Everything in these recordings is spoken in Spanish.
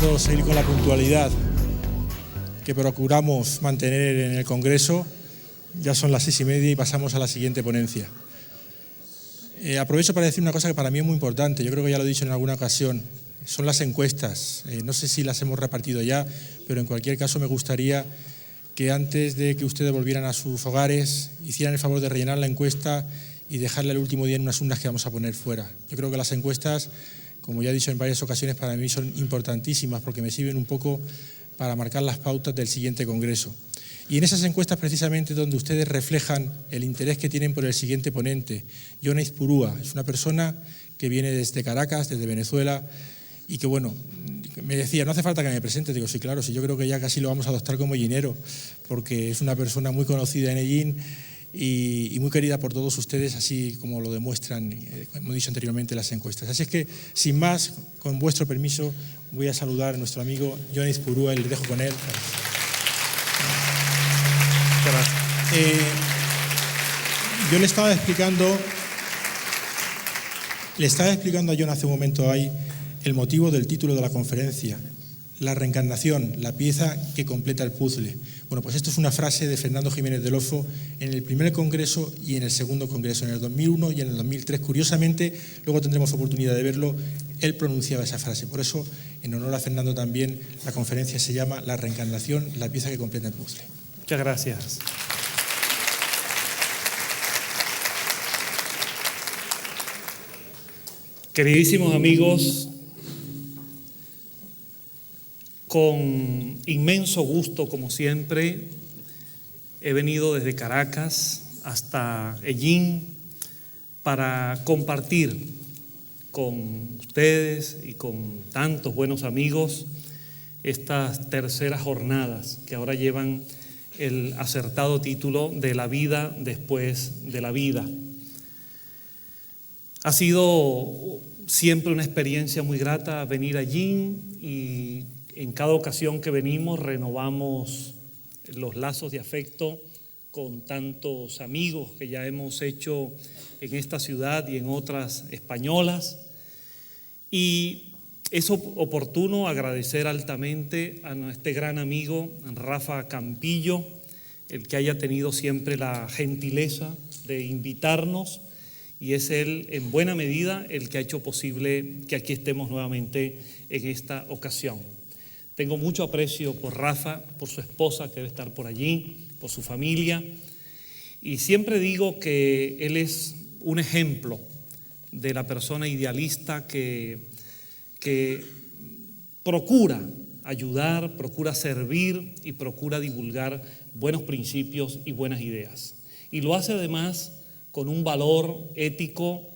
intentando seguir con la puntualidad que procuramos mantener en el Congreso. Ya son las 6:30 y pasamos a la siguiente ponencia. Aprovecho para decir una cosa que para mí es muy importante, yo creo que ya lo he dicho en alguna ocasión, son las encuestas. No sé si las hemos repartido ya, pero en cualquier caso me gustaría que antes de que ustedes volvieran a sus hogares, hicieran el favor de rellenar la encuesta y dejarla el último día en unas urnas que vamos a poner fuera. Yo creo que las encuestas, como ya he dicho en varias ocasiones, para mí son importantísimas porque me sirven un poco para marcar las pautas del siguiente Congreso. Y en esas encuestas precisamente donde ustedes reflejan el interés que tienen por el siguiente ponente. Jon Aizpurua es una persona que viene desde Caracas, desde Venezuela, y que bueno, me decía, no hace falta que me presente. Digo, sí, claro, sí, yo creo que ya casi lo vamos a adoptar como llinero, porque es una persona muy conocida en Ellín y muy querida por todos ustedes, así como lo demuestran, como he dicho anteriormente, las encuestas. Así es que, sin más, con vuestro permiso, voy a saludar a nuestro amigo Jon Aizpurua y les dejo con él. Yo le estaba explicando a Jon hace un momento ahí el motivo del título de la conferencia, la reencarnación, la pieza que completa el puzzle. Bueno, pues esto es una frase de Fernando Jiménez del Oso en el primer congreso y en el segundo congreso, en el 2001 y en el 2003. Curiosamente, luego tendremos oportunidad de verlo, él pronunciaba esa frase. Por eso, en honor a Fernando también, la conferencia se llama La reencarnación, la pieza que completa el puzzle. Muchas gracias. Queridísimos amigos, con inmenso gusto, como siempre, he venido desde Caracas hasta Ellín para compartir con ustedes y con tantos buenos amigos estas terceras jornadas que ahora llevan el acertado título de La vida después de la vida. Ha sido siempre una experiencia muy grata venir allí y en cada ocasión que venimos renovamos los lazos de afecto con tantos amigos que ya hemos hecho en esta ciudad y en otras españolas. Y es oportuno agradecer altamente a este gran amigo Rafa Campillo, el que haya tenido siempre la gentileza de invitarnos, y es él, en buena medida, el que ha hecho posible que aquí estemos nuevamente en esta ocasión. Tengo mucho aprecio por Rafa, por su esposa, que debe estar por allí, por su familia, y siempre digo que él es un ejemplo de la persona idealista que procura ayudar, procura servir y procura divulgar buenos principios y buenas ideas. Y lo hace además con un valor ético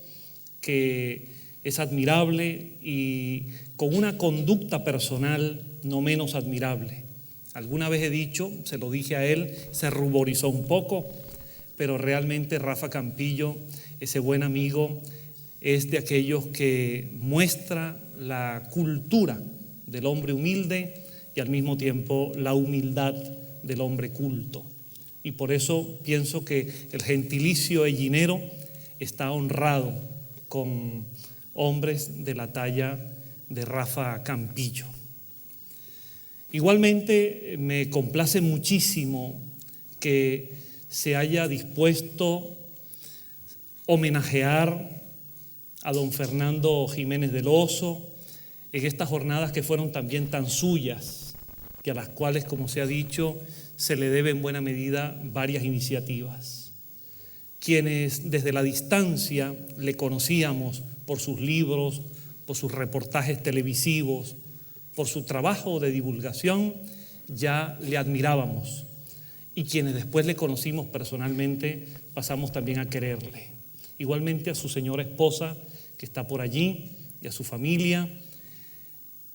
que es admirable y con una conducta personal no menos admirable. Alguna vez he dicho, se lo dije a él, se ruborizó un poco, pero realmente Rafa Campillo, ese buen amigo, es de aquellos que muestra la cultura del hombre humilde y al mismo tiempo la humildad del hombre culto. Y por eso pienso que el gentilicio ellinero está honrado con hombres de la talla de Rafa Campillo. Igualmente me complace muchísimo que se haya dispuesto homenajear a don Fernando Jiménez del Oso en estas jornadas que fueron también tan suyas y a las cuales, como se ha dicho, se le debe en buena medida varias iniciativas. Quienes desde la distancia le conocíamos por sus libros, por sus reportajes televisivos, por su trabajo de divulgación, ya le admirábamos. Y quienes después le conocimos personalmente, pasamos también a quererle. Igualmente a su señora esposa, que está por allí, y a su familia,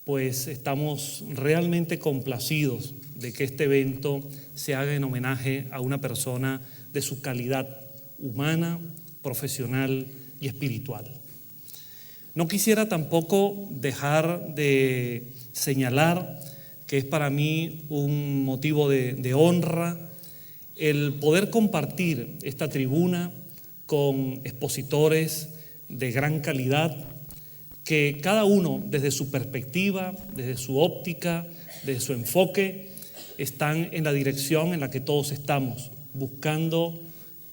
pues estamos realmente complacidos de que este evento se haga en homenaje a una persona de su calidad humana, profesional y espiritual. No quisiera tampoco dejar de señalar que es para mí un motivo de honra el poder compartir esta tribuna con expositores de gran calidad que cada uno desde su perspectiva, desde su óptica, desde su enfoque, están en la dirección en la que todos estamos, buscando,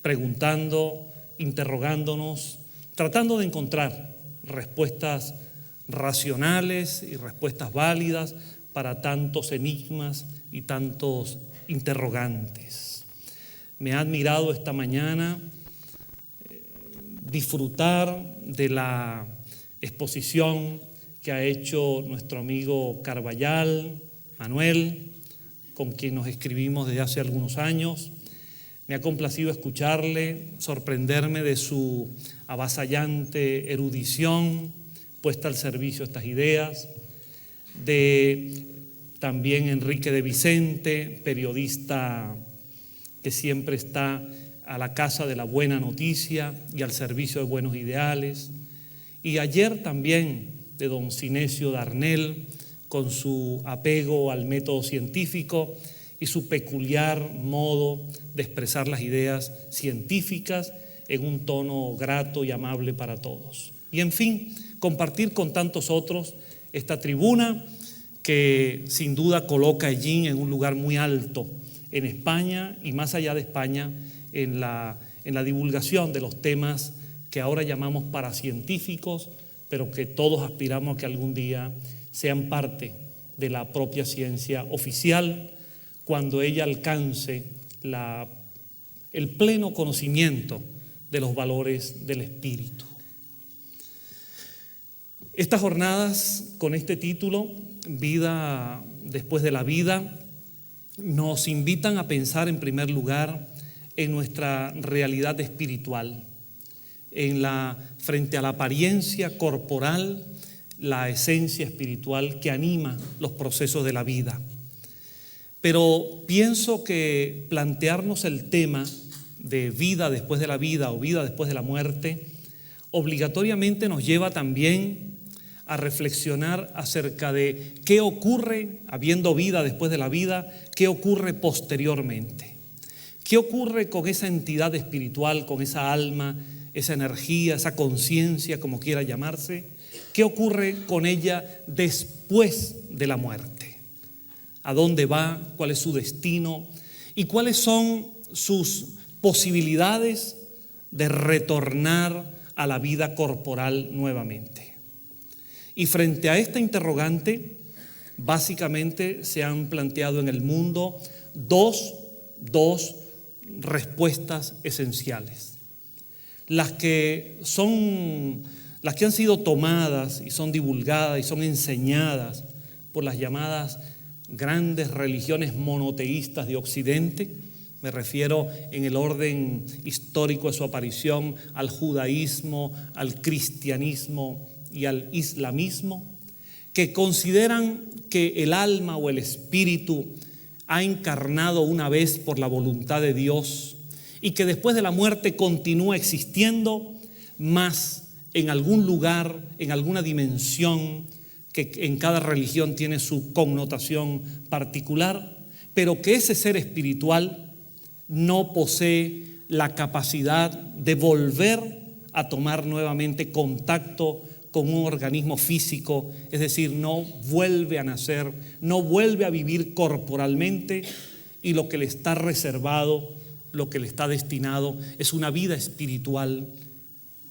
preguntando, interrogándonos, tratando de encontrar respuestas racionales y respuestas válidas para tantos enigmas y tantos interrogantes. Me ha admirado esta mañana disfrutar de la exposición que ha hecho nuestro amigo Carballal, Manuel, con quien nos escribimos desde hace algunos años. Me ha complacido escucharle, sorprenderme de su avasallante erudición puesta al servicio de estas ideas, de también Enrique de Vicente, periodista que siempre está a la casa de la buena noticia y al servicio de buenos ideales. Y ayer también de don Sinesio Darnell, con su apego al método científico y su peculiar modo de expresar las ideas científicas en un tono grato y amable para todos. Y en fin, compartir con tantos otros esta tribuna que sin duda coloca a Ellín en un lugar muy alto en España y más allá de España en la divulgación de los temas que ahora llamamos paracientíficos, pero que todos aspiramos a que algún día sean parte de la propia ciencia oficial cuando ella alcance el pleno conocimiento de los valores del espíritu. Estas jornadas con este título, Vida después de la vida, nos invitan a pensar en primer lugar en nuestra realidad espiritual, frente a la apariencia corporal, la esencia espiritual que anima los procesos de la vida. Pero pienso que plantearnos el tema de vida después de la vida o vida después de la muerte obligatoriamente nos lleva también a reflexionar acerca de qué ocurre, habiendo vida después de la vida, qué ocurre posteriormente. ¿Qué ocurre con esa entidad espiritual, con esa alma, esa energía, esa conciencia, como quiera llamarse? ¿Qué ocurre con ella después de la muerte? ¿A dónde va? ¿Cuál es su destino? ¿Y cuáles son sus posibilidades de retornar a la vida corporal nuevamente? Y frente a esta interrogante, básicamente se han planteado en el mundo dos respuestas esenciales. Las que han sido tomadas y son divulgadas y son enseñadas por las llamadas grandes religiones monoteístas de Occidente. Me refiero en el orden histórico de su aparición al judaísmo, al cristianismo y al islamismo, que consideran que el alma o el espíritu ha encarnado una vez por la voluntad de Dios y que después de la muerte continúa existiendo, más en algún lugar, en alguna dimensión que en cada religión tiene su connotación particular, pero que ese ser espiritual no posee la capacidad de volver a tomar nuevamente contacto con un organismo físico, es decir, no vuelve a nacer, no vuelve a vivir corporalmente, y lo que le está reservado, lo que le está destinado es una vida espiritual,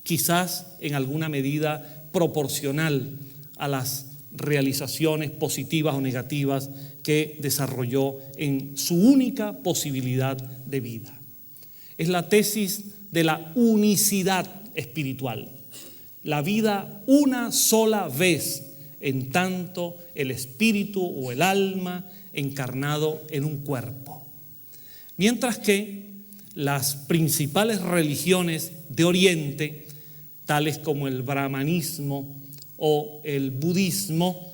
quizás en alguna medida proporcional a las realizaciones positivas o negativas que desarrolló en su única posibilidad de vida. Es la tesis de la unicidad espiritual. La vida una sola vez, en tanto el espíritu o el alma encarnado en un cuerpo. Mientras que las principales religiones de Oriente, tales como el brahmanismo o el budismo,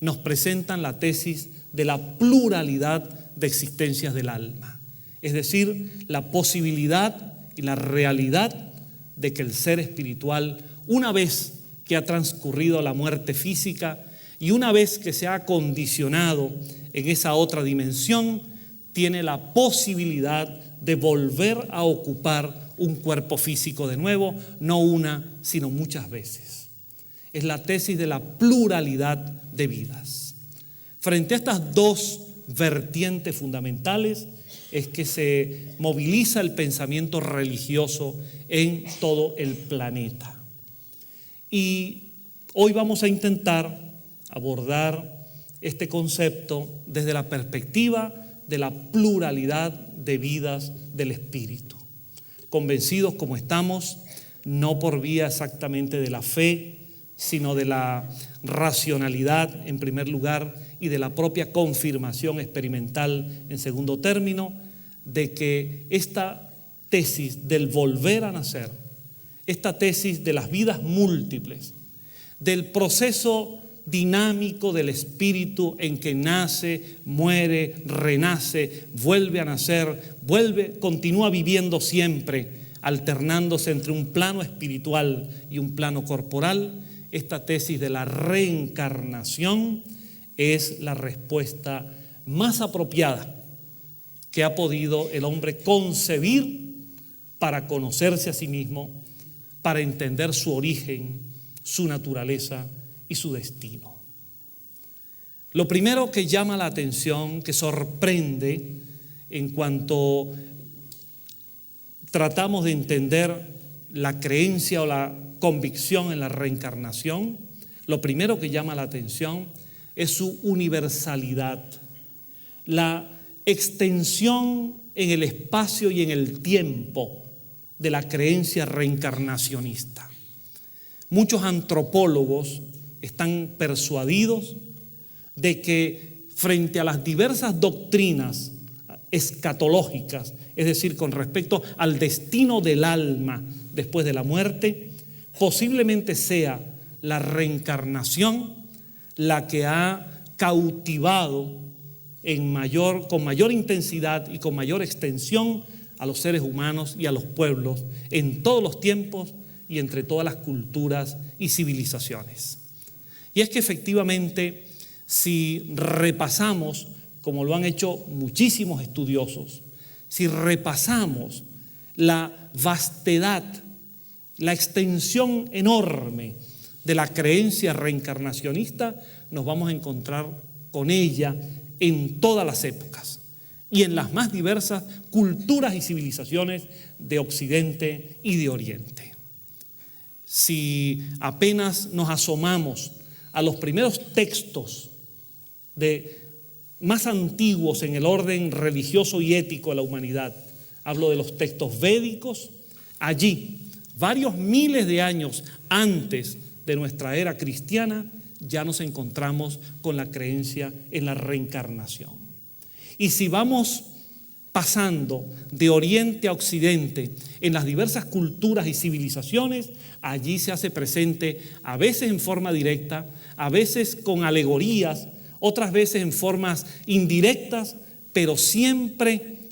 nos presentan la tesis de la pluralidad de existencias del alma. Es decir, la posibilidad y la realidad de que el ser espiritual, una vez que ha transcurrido la muerte física y una vez que se ha acondicionado en esa otra dimensión, tiene la posibilidad de volver a ocupar un cuerpo físico de nuevo, no una, sino muchas veces. es la tesis de la pluralidad de vidas. Frente a estas dos vertientes fundamentales es que se moviliza el pensamiento religioso en todo el planeta. Y hoy vamos a intentar abordar este concepto desde la perspectiva de la pluralidad de vidas del Espíritu, convencidos como estamos, no por vía exactamente de la fe, sino de la racionalidad en primer lugar y de la propia confirmación experimental en segundo término, de que esta tesis del volver a nacer, esta tesis de las vidas múltiples, del proceso dinámico del espíritu en que nace, muere, renace, vuelve a nacer, continúa viviendo siempre, alternándose entre un plano espiritual y un plano corporal. Esta tesis de la reencarnación es la respuesta más apropiada que ha podido el hombre concebir para conocerse a sí mismo, para entender su origen, su naturaleza y su destino. Lo primero que llama la atención, que sorprende en cuanto tratamos de entender la creencia o la convicción en la reencarnación, lo primero que llama la atención es su universalidad, la extensión en el espacio y en el tiempo de la creencia reencarnacionista. Muchos antropólogos están persuadidos de que frente a las diversas doctrinas escatológicas, es decir, con respecto al destino del alma después de la muerte, posiblemente sea la reencarnación la que ha cautivado con mayor intensidad y con mayor extensión a los seres humanos y a los pueblos en todos los tiempos y entre todas las culturas y civilizaciones. Y es que efectivamente, si repasamos, como lo han hecho muchísimos estudiosos, si repasamos la vastedad, la extensión enorme de la creencia reencarnacionista, nos vamos a encontrar con ella en todas las épocas y en las más diversas culturas y civilizaciones de Occidente y de Oriente. Si apenas nos asomamos a los primeros textos más antiguos en el orden religioso y ético de la humanidad, hablo de los textos védicos, allí, varios miles de años antes de nuestra era cristiana, ya nos encontramos con la creencia en la reencarnación. Y si vamos pasando de Oriente a Occidente en las diversas culturas y civilizaciones, allí se hace presente, a veces en forma directa, a veces con alegorías, otras veces en formas indirectas, pero siempre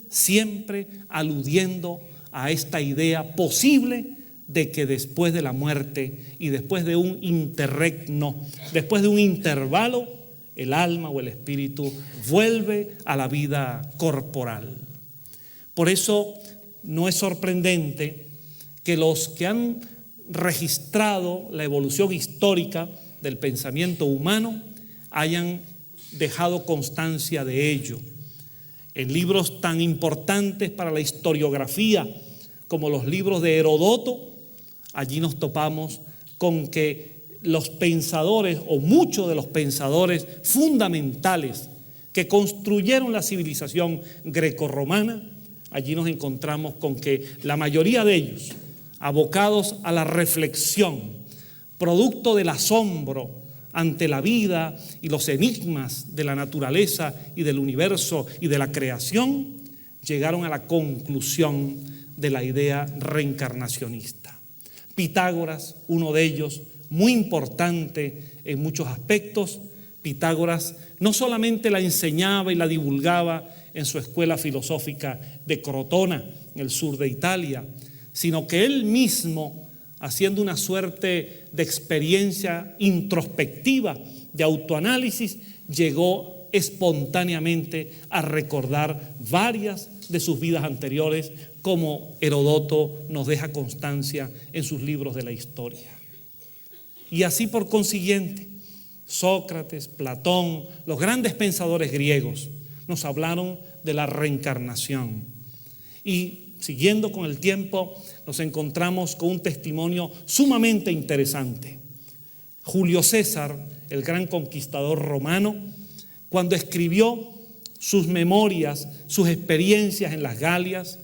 aludiendo a esta idea posible de que después de la muerte y después de un interregno, después de un intervalo, el alma o el espíritu vuelve a la vida corporal. Por eso no es sorprendente que los que han registrado la evolución histórica del pensamiento humano hayan dejado constancia de ello. En libros tan importantes para la historiografía como los libros de Heródoto, allí nos topamos con que los pensadores o muchos de los pensadores fundamentales que construyeron la civilización grecorromana, allí nos encontramos con que la mayoría de ellos, abocados a la reflexión, producto del asombro ante la vida y los enigmas de la naturaleza y del universo y de la creación, llegaron a la conclusión de la idea reencarnacionista. Pitágoras, uno de ellos, muy importante en muchos aspectos. Pitágoras no solamente la enseñaba y la divulgaba en su escuela filosófica de Crotona, en el sur de Italia, sino que él mismo, haciendo una suerte de experiencia introspectiva, de autoanálisis, llegó espontáneamente a recordar varias de sus vidas anteriores, como Heródoto nos deja constancia en sus libros de la historia. Y así por consiguiente, Sócrates, Platón, los grandes pensadores griegos nos hablaron de la reencarnación. Y siguiendo con el tiempo, nos encontramos con un testimonio sumamente interesante. Julio César, el gran conquistador romano, cuando escribió sus memorias, sus experiencias en las Galias,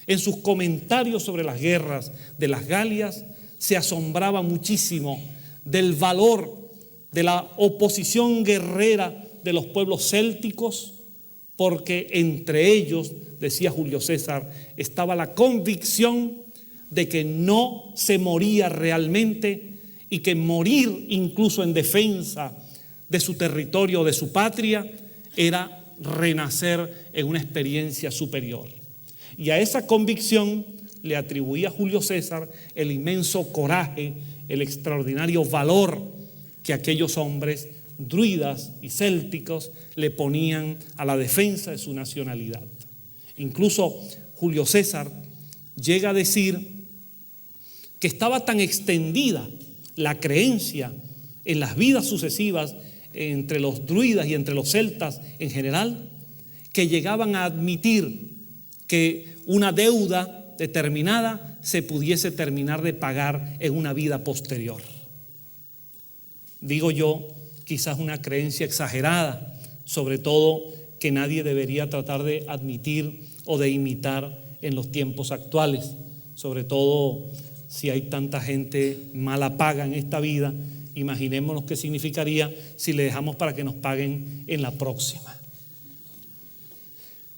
en sus comentarios sobre las guerras de las Galias, se asombraba muchísimo del valor de la oposición guerrera de los pueblos célticos, porque entre ellos, decía Julio César, estaba la convicción de que no se moría realmente y que morir incluso en defensa de su territorio o de su patria era renacer en una experiencia superior. Y a esa convicción le atribuía a Julio César el inmenso coraje, el extraordinario valor que aquellos hombres druidas y célticos le ponían a la defensa de su nacionalidad. Incluso Julio César llega a decir que estaba tan extendida la creencia en las vidas sucesivas entre los druidas y entre los celtas en general, que llegaban a admitir que una deuda determinada se pudiese terminar de pagar en una vida posterior. Digo yo, quizás una creencia exagerada, sobre todo que nadie debería tratar de admitir o de imitar en los tiempos actuales, sobre todo si hay tanta gente mala paga en esta vida. Imaginémonos qué significaría si le dejamos para que nos paguen en la próxima.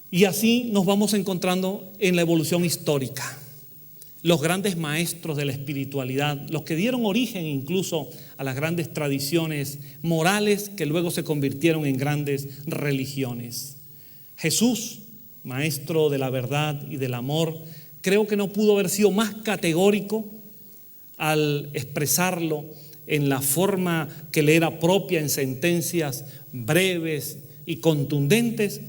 Y así nos vamos encontrando en la evolución histórica. Los grandes maestros de la espiritualidad, los que dieron origen incluso a las grandes tradiciones morales que luego se convirtieron en grandes religiones. Jesús, maestro de la verdad y del amor, creo que no pudo haber sido más categórico al expresarlo en la forma que le era propia, en sentencias breves y contundentes,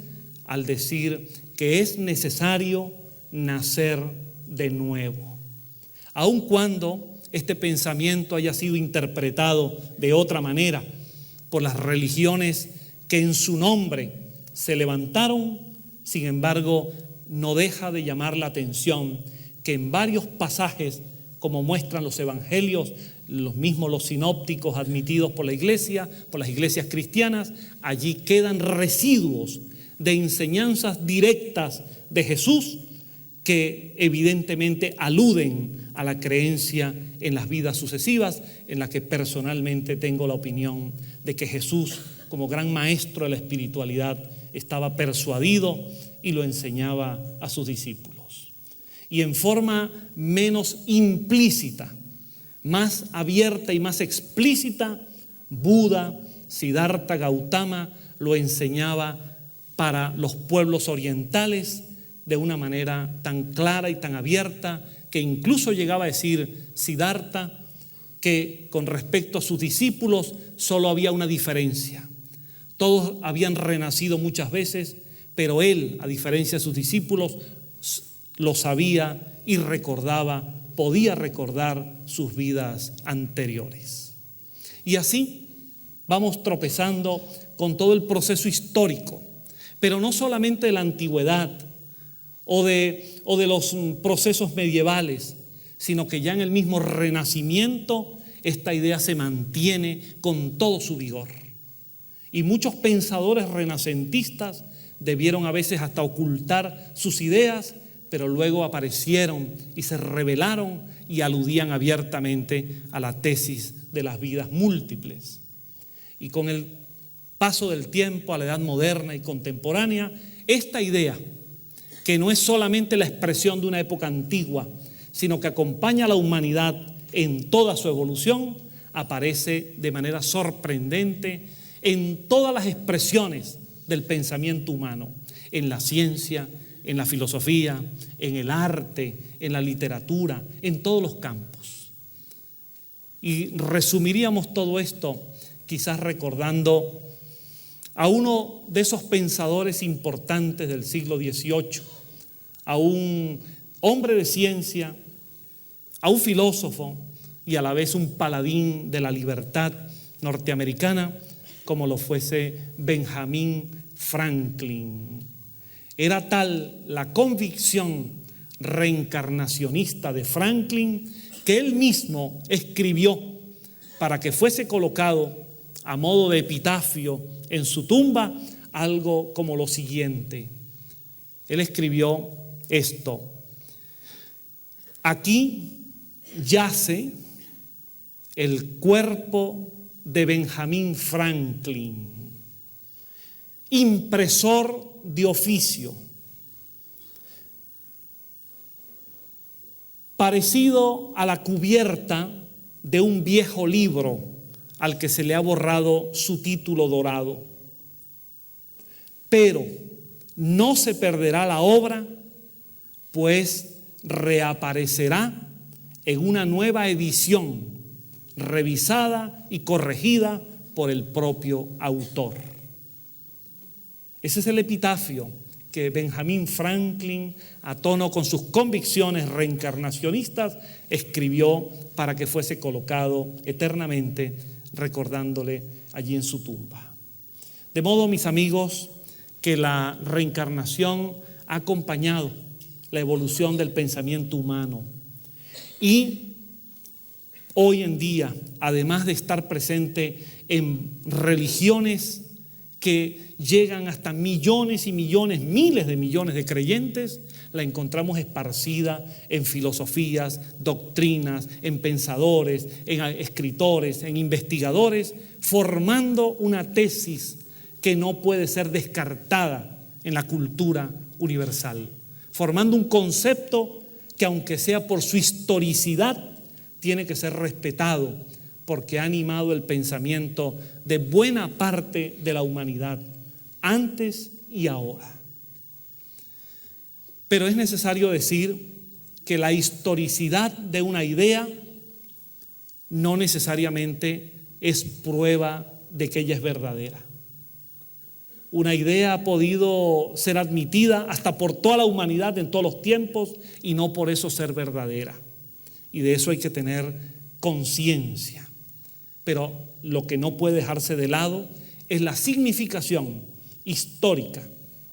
al decir que es necesario nacer de nuevo. Aun cuando este pensamiento haya sido interpretado de otra manera por las religiones que en su nombre se levantaron, sin embargo, no deja de llamar la atención que en varios pasajes, como muestran los evangelios, los mismos los sinópticos admitidos por la iglesia, por las iglesias cristianas, allí quedan residuos de enseñanzas directas de Jesús que evidentemente aluden a la creencia en las vidas sucesivas, en la que personalmente tengo la opinión de que Jesús, como gran maestro de la espiritualidad, estaba persuadido y lo enseñaba a sus discípulos. Y en forma menos implícita, más abierta y más explícita, Buda, Siddhartha Gautama lo enseñaba para los pueblos orientales de una manera tan clara y tan abierta que incluso llegaba a decir Siddhartha que con respecto a sus discípulos solo había una diferencia. Todos habían renacido muchas veces, pero él, a diferencia de sus discípulos, lo sabía y recordaba, podía recordar sus vidas anteriores. Y así vamos tropezando con todo el proceso histórico, pero no solamente de la antigüedad o de los procesos medievales, sino que ya en el mismo Renacimiento esta idea se mantiene con todo su vigor. Y muchos pensadores renacentistas debieron a veces hasta ocultar sus ideas, pero luego aparecieron y se revelaron y aludían abiertamente a la tesis de las vidas múltiples. Y con el paso del tiempo a la edad moderna y contemporánea, esta idea, que no es solamente la expresión de una época antigua, sino que acompaña a la humanidad en toda su evolución, aparece de manera sorprendente en todas las expresiones del pensamiento humano, en la ciencia, en la filosofía, en el arte, en la literatura, en todos los campos. Y resumiríamos todo esto quizás recordando a uno de esos pensadores importantes del siglo XVIII, a un hombre de ciencia, a un filósofo y a la vez un paladín de la libertad norteamericana, como lo fuese Benjamin Franklin. Era tal la convicción reencarnacionista de Franklin que él mismo escribió para que fuese colocado a modo de epitafio en su tumba algo como lo siguiente. Él escribió esto: aquí yace el cuerpo de Benjamin Franklin, impresor de oficio, parecido a la cubierta de un viejo libro al que se le ha borrado su título dorado. Pero no se perderá la obra, pues reaparecerá en una nueva edición, revisada y corregida por el propio autor. Ese es el epitafio que Benjamin Franklin, a tono con sus convicciones reencarnacionistas, escribió para que fuese colocado eternamente, recordándole allí en su tumba. De modo, mis amigos, que la reencarnación ha acompañado la evolución del pensamiento humano. Y hoy en día, además de estar presente en religiones que llegan hasta millones y millones, miles de millones de creyentes, la encontramos esparcida en filosofías, doctrinas, en pensadores, en escritores, en investigadores, formando una tesis que no puede ser descartada en la cultura universal, formando un concepto que, aunque sea por su historicidad, tiene que ser respetado porque ha animado el pensamiento de buena parte de la humanidad, antes y ahora. Pero es necesario decir que la historicidad de una idea no necesariamente es prueba de que ella es verdadera. Una idea ha podido ser admitida hasta por toda la humanidad en todos los tiempos y no por eso ser verdadera. Y de eso hay que tener conciencia. Pero lo que no puede dejarse de lado es la significación histórica,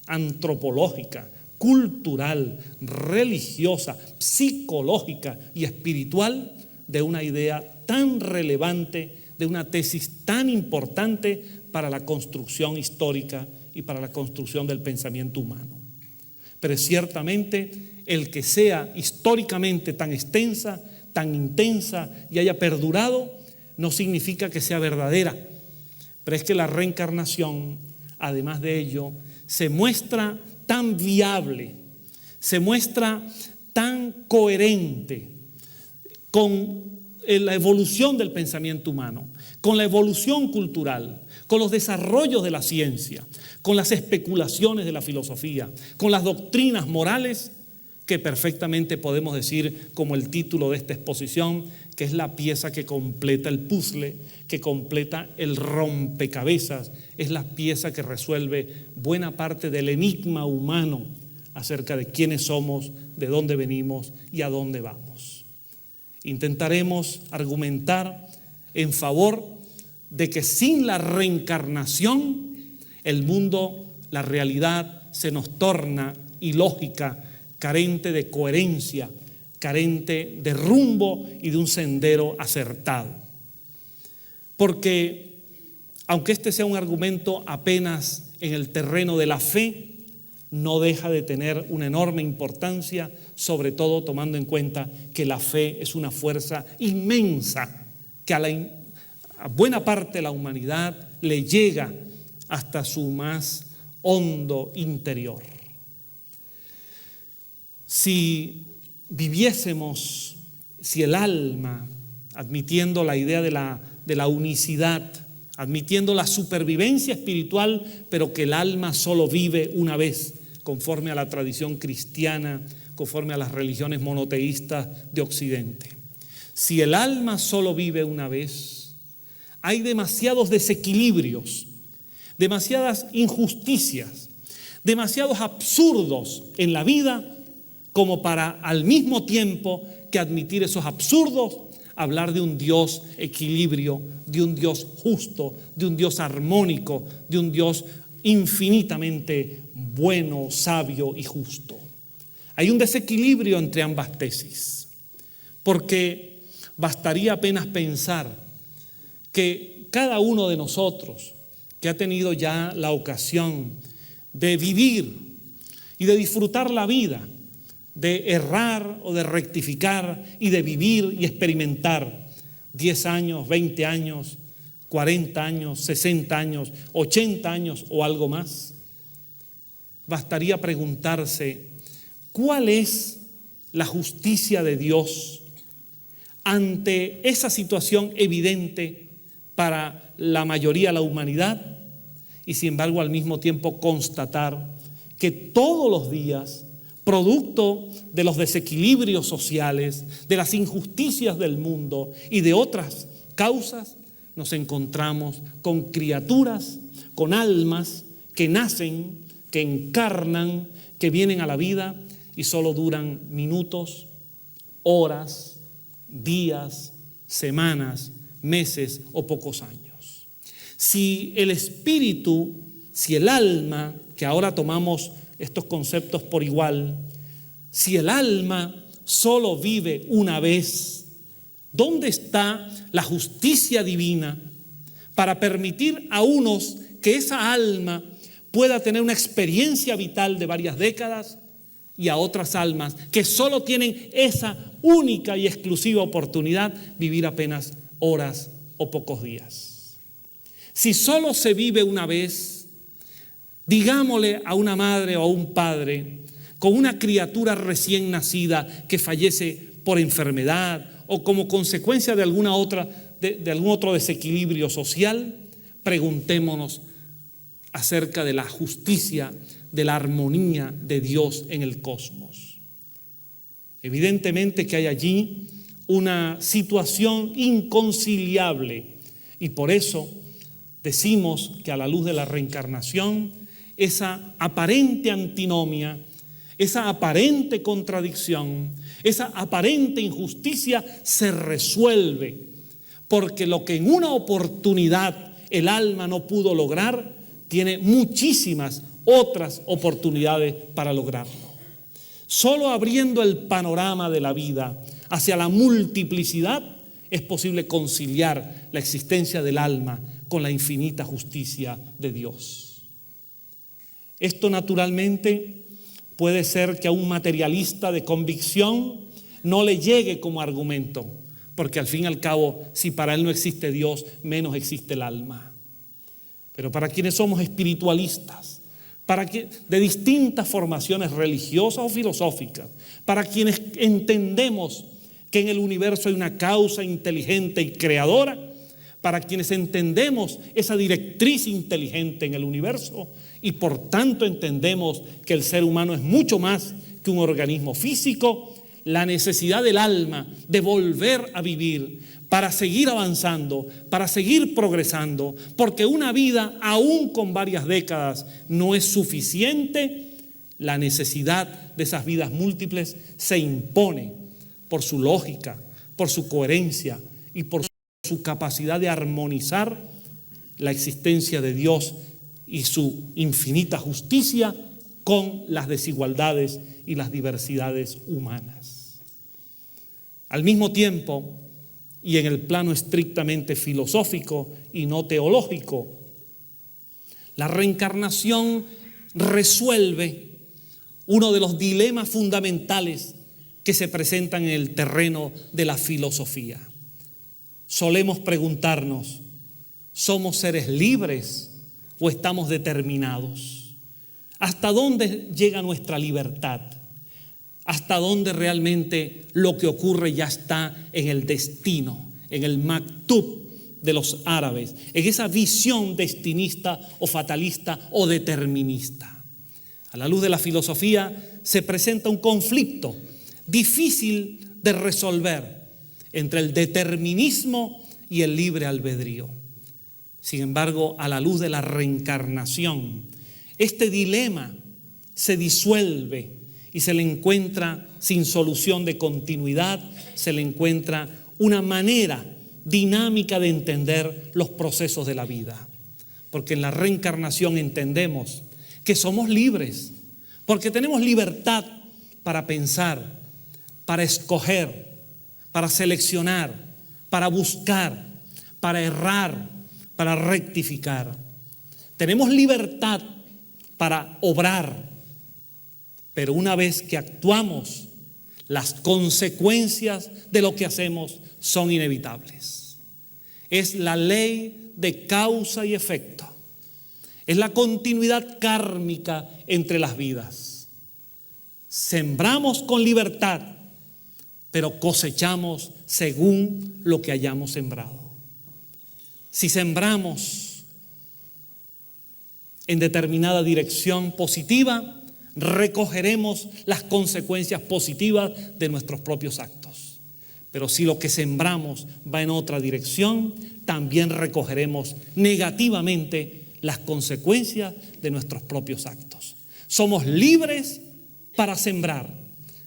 antropológica, cultural, religiosa, psicológica y espiritual de una idea tan relevante, de una tesis tan importante para la construcción histórica y para la construcción del pensamiento humano. Pero ciertamente el que sea históricamente tan extensa, tan intensa y haya perdurado, no significa que sea verdadera. Pero es que la reencarnación, además de ello, se muestra tan viable, se muestra tan coherente con la evolución del pensamiento humano, con la evolución cultural, con los desarrollos de la ciencia, con las especulaciones de la filosofía, con las doctrinas morales, que perfectamente podemos decir, como el título de esta exposición, que es la pieza que completa el puzzle, que completa el rompecabezas, es la pieza que resuelve buena parte del enigma humano acerca de quiénes somos, de dónde venimos y a dónde vamos. Intentaremos argumentar en favor de que sin la reencarnación el mundo, la realidad se nos torna ilógica, carente de coherencia, carente de rumbo y de un sendero acertado. Porque, aunque este sea un argumento apenas en el terreno de la fe, no deja de tener una enorme importancia, sobre todo tomando en cuenta que la fe es una fuerza inmensa que a buena parte de la humanidad le llega hasta su más hondo interior. Si viviésemos, si el alma, admitiendo la idea de la unicidad, admitiendo la supervivencia espiritual, pero que el alma solo vive una vez, conforme a la tradición cristiana, conforme a las religiones monoteístas de Occidente. Si el alma solo vive una vez, hay demasiados desequilibrios, demasiadas injusticias, demasiados absurdos en la vida como para al mismo tiempo que admitir esos absurdos, hablar de un Dios equilibrio, de un Dios justo, de un Dios armónico, de un Dios infinitamente bueno, sabio y justo. Hay un desequilibrio entre ambas tesis, porque bastaría apenas pensar que cada uno de nosotros que ha tenido ya la ocasión de vivir y de disfrutar la vida, de errar o de rectificar y de vivir y experimentar 10 años, 20 años, 40 años, 60 años, 80 años o algo más, bastaría preguntarse ¿cuál es la justicia de Dios ante esa situación evidente para la mayoría de la humanidad? Y sin embargo al mismo tiempo constatar que todos los días, producto de los desequilibrios sociales, de las injusticias del mundo y de otras causas, nos encontramos con criaturas, con almas que nacen, que encarnan, que vienen a la vida y solo duran minutos, horas, días, semanas, meses o pocos años. Si el espíritu, si el alma, que ahora tomamos estos conceptos por igual, si el alma solo vive una vez, ¿dónde está la justicia divina para permitir a unos que esa alma pueda tener una experiencia vital de varias décadas y a otras almas que solo tienen esa única y exclusiva oportunidad vivir apenas horas o pocos días? Si solo se vive una vez, digámosle a una madre o a un padre con una criatura recién nacida que fallece por enfermedad o como consecuencia de algún otro desequilibrio social, preguntémonos acerca de la justicia, de la armonía de Dios en el cosmos. Evidentemente que hay allí una situación inconciliable y por eso decimos que a la luz de la reencarnación, esa aparente antinomia, esa aparente contradicción, esa aparente injusticia se resuelve, porque lo que en una oportunidad el alma no pudo lograr, tiene muchísimas otras oportunidades para lograrlo. Solo abriendo el panorama de la vida hacia la multiplicidad es posible conciliar la existencia del alma con la infinita justicia de Dios. Esto naturalmente puede ser que a un materialista de convicción no le llegue como argumento, porque al fin y al cabo, si para él no existe Dios, menos existe el alma. Pero para quienes somos espiritualistas, de distintas formaciones religiosas o filosóficas, para quienes entendemos que en el universo hay una causa inteligente y creadora, para quienes entendemos esa directriz inteligente en el universo y por tanto entendemos que el ser humano es mucho más que un organismo físico, la necesidad del alma de volver a vivir para seguir avanzando, para seguir progresando, porque una vida aún con varias décadas no es suficiente, la necesidad de esas vidas múltiples se impone por su lógica, por su coherencia y por su capacidad de armonizar la existencia de Dios y su infinita justicia con las desigualdades y las diversidades humanas. Al mismo tiempo, y en el plano estrictamente filosófico y no teológico, la reencarnación resuelve uno de los dilemas fundamentales que se presentan en el terreno de la filosofía. Solemos preguntarnos, ¿somos seres libres o estamos determinados? ¿Hasta dónde llega nuestra libertad? ¿Hasta dónde realmente lo que ocurre ya está en el destino, en el maktub de los árabes, en esa visión destinista o fatalista o determinista? A la luz de la filosofía se presenta un conflicto difícil de resolver entre el determinismo y el libre albedrío. Sin embargo, a la luz de la reencarnación, este dilema se disuelve y se le encuentra sin solución de continuidad, se le encuentra una manera dinámica de entender los procesos de la vida. Porque en la reencarnación entendemos que somos libres, porque tenemos libertad para pensar, para escoger, para seleccionar, para buscar, para errar, para rectificar. Tenemos libertad para obrar, pero una vez que actuamos, las consecuencias de lo que hacemos son inevitables. Es la ley de causa y efecto. Es la continuidad kármica entre las vidas. Sembramos con libertad, pero cosechamos según lo que hayamos sembrado. Si sembramos en determinada dirección positiva, recogeremos las consecuencias positivas de nuestros propios actos. Pero si lo que sembramos va en otra dirección, también recogeremos negativamente las consecuencias de nuestros propios actos. Somos libres para sembrar,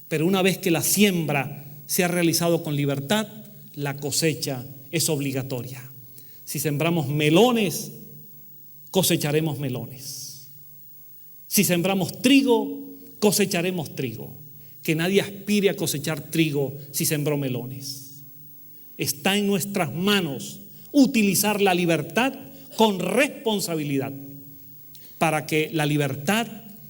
pero una vez que la siembra se ha realizado con libertad, la cosecha es obligatoria. Si sembramos melones, cosecharemos melones. Si sembramos trigo, cosecharemos trigo. Que nadie aspire a cosechar trigo si sembró melones. Está en nuestras manos utilizar la libertad con responsabilidad para que la libertad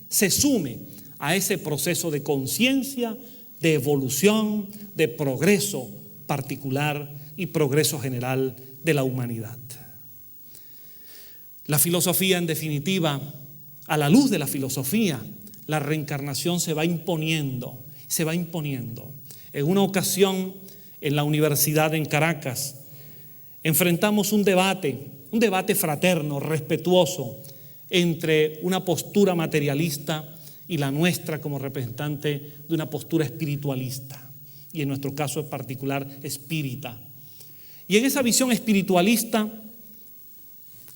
se sume a ese proceso de conciencia, de evolución, de progreso particular y progreso general de la humanidad. La filosofía, en definitiva, a la luz de la filosofía, la reencarnación se va imponiendo. En una ocasión, en la universidad en Caracas, enfrentamos un debate fraterno, respetuoso, entre una postura materialista y la nuestra como representante de una postura espiritualista, y en nuestro caso en particular espírita. Y en esa visión espiritualista,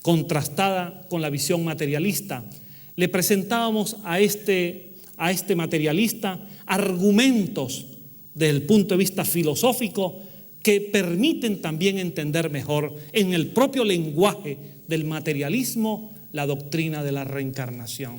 contrastada con la visión materialista, le presentábamos a este materialista argumentos desde el punto de vista filosófico que permiten también entender mejor en el propio lenguaje del materialismo la doctrina de la reencarnación.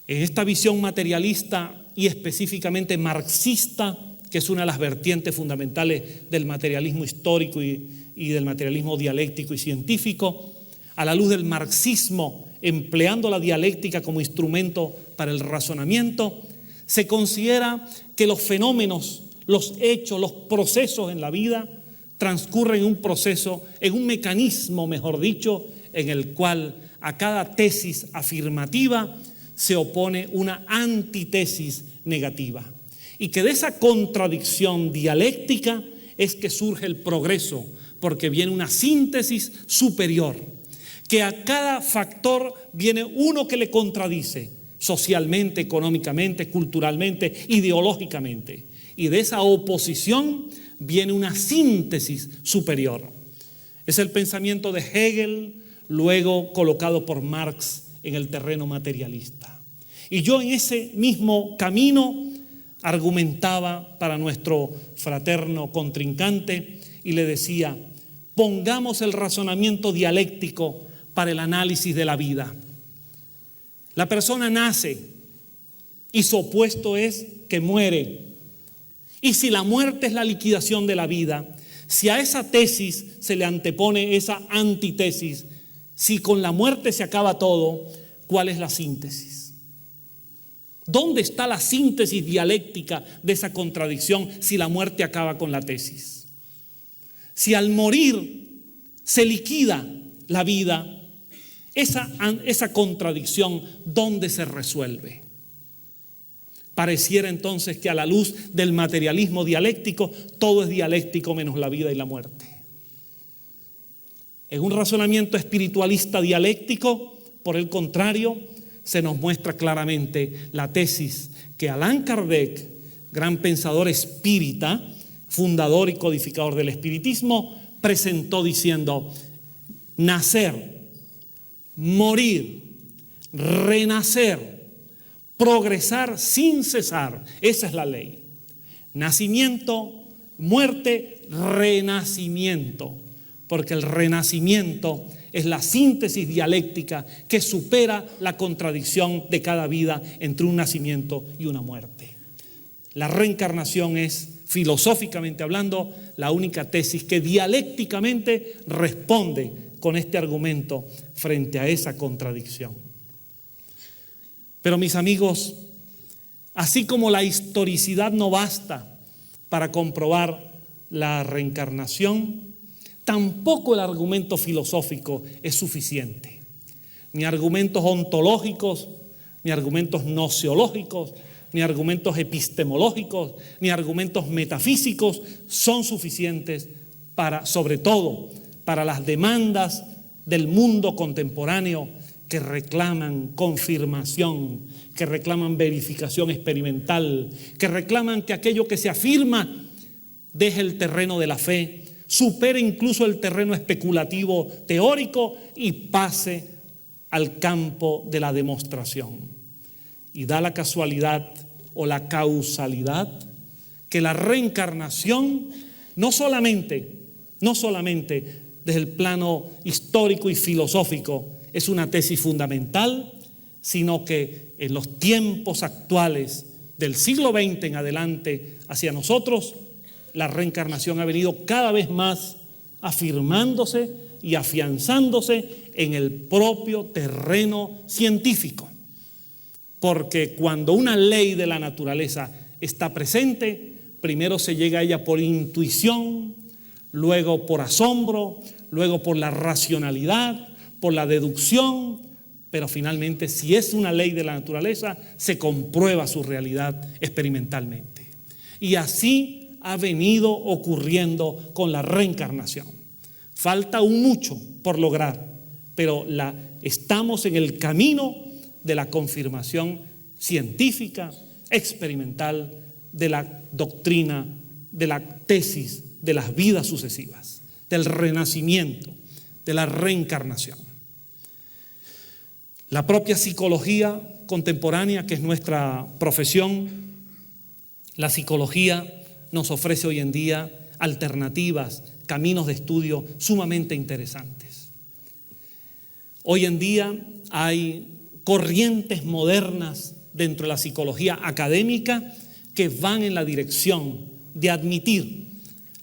En esta visión materialista y específicamente marxista, que es una de las vertientes fundamentales del materialismo histórico y del materialismo dialéctico y científico, a la luz del marxismo, empleando la dialéctica como instrumento para el razonamiento, se considera que los fenómenos, los hechos, los procesos en la vida transcurren en un mecanismo, mejor dicho, en el cual a cada tesis afirmativa se opone una antítesis negativa. Y que de esa contradicción dialéctica es que surge el progreso, porque viene una síntesis superior, que a cada factor viene uno que le contradice, socialmente, económicamente, culturalmente, ideológicamente. Y de esa oposición viene una síntesis superior. Es el pensamiento de Hegel, luego colocado por Marx en el terreno materialista. Y yo en ese mismo camino argumentaba para nuestro fraterno contrincante y le decía: pongamos el razonamiento dialéctico para el análisis de la vida. La persona nace y su opuesto es que muere. Y si la muerte es la liquidación de la vida, si a esa tesis se le antepone esa antítesis, si con la muerte se acaba todo, ¿cuál es la síntesis? ¿Dónde está la síntesis dialéctica de esa contradicción si la muerte acaba con la tesis? Si al morir se liquida la vida, esa contradicción, ¿dónde se resuelve? Pareciera entonces que a la luz del materialismo dialéctico, todo es dialéctico menos la vida y la muerte. En un razonamiento espiritualista dialéctico, por el contrario, se nos muestra claramente la tesis que Allan Kardec, gran pensador espírita, fundador y codificador del espiritismo, presentó diciendo: nacer, morir, renacer, progresar sin cesar. Esa es la ley. Nacimiento, muerte, renacimiento, porque el renacimiento es la síntesis dialéctica que supera la contradicción de cada vida entre un nacimiento y una muerte. La reencarnación es, filosóficamente hablando, la única tesis que dialécticamente responde con este argumento frente a esa contradicción. Pero mis amigos, así como la historicidad no basta para comprobar la reencarnación, tampoco el argumento filosófico es suficiente. Ni argumentos ontológicos, ni argumentos gnoseológicos, ni argumentos epistemológicos, ni argumentos metafísicos son suficientes para, sobre todo, para las demandas del mundo contemporáneo que reclaman confirmación, que reclaman verificación experimental, que reclaman que aquello que se afirma deje el terreno de la fe, supere incluso el terreno especulativo teórico y pase al campo de la demostración. Y da la casualidad o la causalidad que la reencarnación no solamente desde el plano histórico y filosófico es una tesis fundamental, sino que en los tiempos actuales del siglo XX en adelante hacia nosotros, la reencarnación ha venido cada vez más afirmándose y afianzándose en el propio terreno científico. Porque cuando una ley de la naturaleza está presente, primero se llega a ella por intuición, luego por asombro, luego por la racionalidad, por la deducción, pero finalmente, si es una ley de la naturaleza, se comprueba su realidad experimentalmente. Y así ha venido ocurriendo con la reencarnación. Falta aún mucho por lograr, pero estamos en el camino de la confirmación científica, experimental, de la doctrina, de la tesis de las vidas sucesivas, del renacimiento, de la reencarnación. La propia psicología contemporánea, que es nuestra profesión, la psicología nos ofrece hoy en día alternativas, caminos de estudio sumamente interesantes. Hoy en día hay corrientes modernas dentro de la psicología académica que van en la dirección de admitir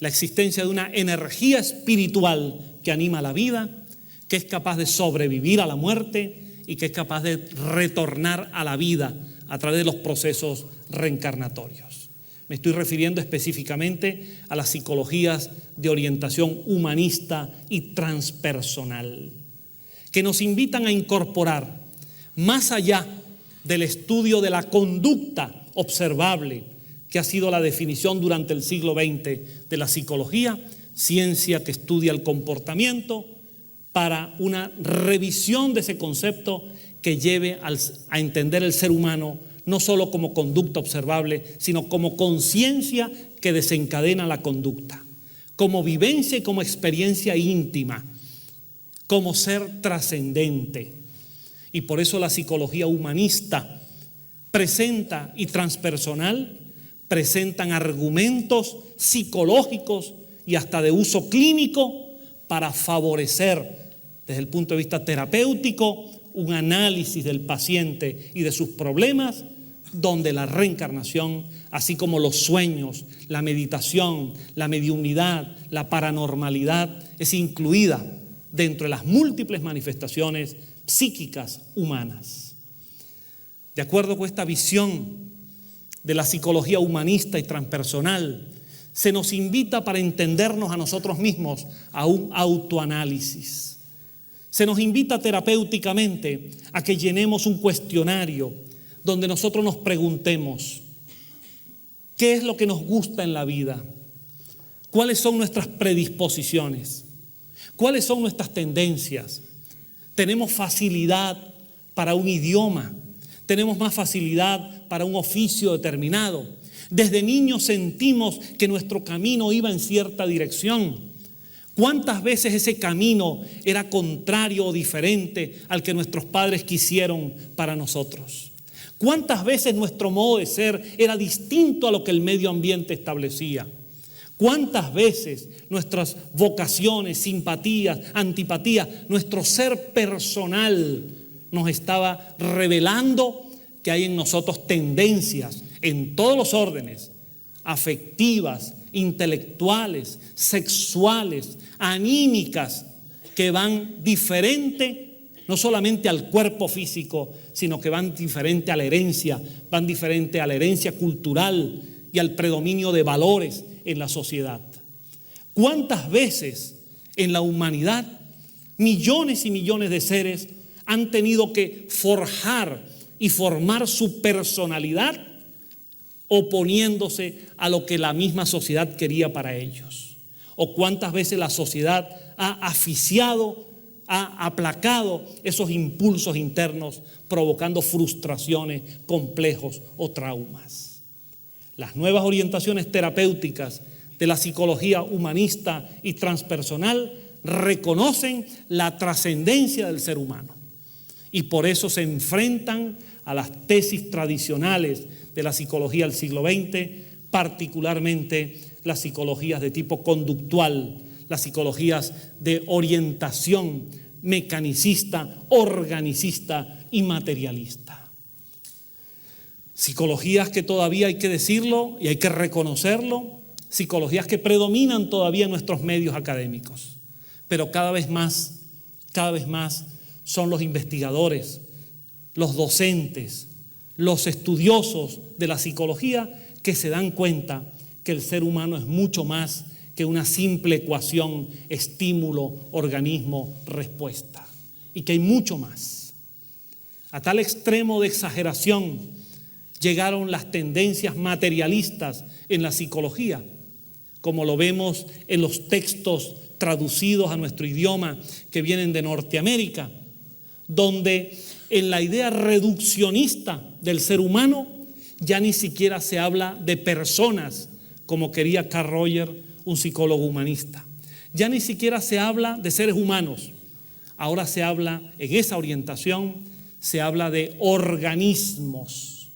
la existencia de una energía espiritual que anima la vida, que es capaz de sobrevivir a la muerte y que es capaz de retornar a la vida a través de los procesos reencarnatorios. Me estoy refiriendo específicamente a las psicologías de orientación humanista y transpersonal, que nos invitan a incorporar, más allá del estudio de la conducta observable, que ha sido la definición durante el siglo XX de la psicología, ciencia que estudia el comportamiento, para una revisión de ese concepto que lleve a entender el ser humano no solo como conducta observable, sino como conciencia que desencadena la conducta, como vivencia y como experiencia íntima, como ser trascendente. Y por eso la psicología humanista presenta y transpersonal presentan argumentos psicológicos y hasta de uso clínico para favorecer desde el punto de vista terapéutico un análisis del paciente y de sus problemas, donde la reencarnación, así como los sueños, la meditación, la mediumnidad, la paranormalidad, es incluida dentro de las múltiples manifestaciones psíquicas humanas. De acuerdo con esta visión de la psicología humanista y transpersonal, se nos invita para entendernos a nosotros mismos a un autoanálisis. Se nos invita terapéuticamente a que llenemos un cuestionario donde nosotros nos preguntemos ¿qué es lo que nos gusta en la vida? ¿Cuáles son nuestras predisposiciones? ¿Cuáles son nuestras tendencias? ¿Tenemos facilidad para un idioma? ¿Tenemos más facilidad para un oficio determinado? Desde niños sentimos que nuestro camino iba en cierta dirección. ¿Cuántas veces ese camino era contrario o diferente al que nuestros padres quisieron para nosotros? ¿Cuántas veces nuestro modo de ser era distinto a lo que el medio ambiente establecía? ¿Cuántas veces nuestras vocaciones, simpatías, antipatías, nuestro ser personal nos estaba revelando que hay en nosotros tendencias en todos los órdenes, afectivas, intelectuales, sexuales, anímicas, que van diferente, no solamente al cuerpo físico, sino que van diferente a la herencia, van diferente a la herencia cultural y al predominio de valores en la sociedad? ¿Cuántas veces en la humanidad millones y millones de seres han tenido que forjar y formar su personalidad oponiéndose a lo que la misma sociedad quería para ellos? ¿O cuántas veces la sociedad ha asfixiado, ha aplacado esos impulsos internos, provocando frustraciones, complejos o traumas? Las nuevas orientaciones terapéuticas de la psicología humanista y transpersonal reconocen la trascendencia del ser humano y por eso se enfrentan a las tesis tradicionales de la psicología del siglo XX, particularmente las psicologías de tipo conductual, las psicologías de orientación mecanicista, organicista y materialista. Psicologías que todavía hay que decirlo y hay que reconocerlo, psicologías que predominan todavía en nuestros medios académicos, pero cada vez más son los investigadores, los docentes, los estudiosos de la psicología que se dan cuenta que el ser humano es mucho más que una simple ecuación, estímulo, organismo, respuesta, y que hay mucho más. A tal extremo de exageración llegaron las tendencias materialistas en la psicología, como lo vemos en los textos traducidos a nuestro idioma que vienen de Norteamérica, donde en la idea reduccionista del ser humano ya ni siquiera se habla de personas, como quería Carl Rogers, un psicólogo humanista. Ya ni siquiera se habla de seres humanos. Ahora se habla, en esa orientación, se habla de organismos,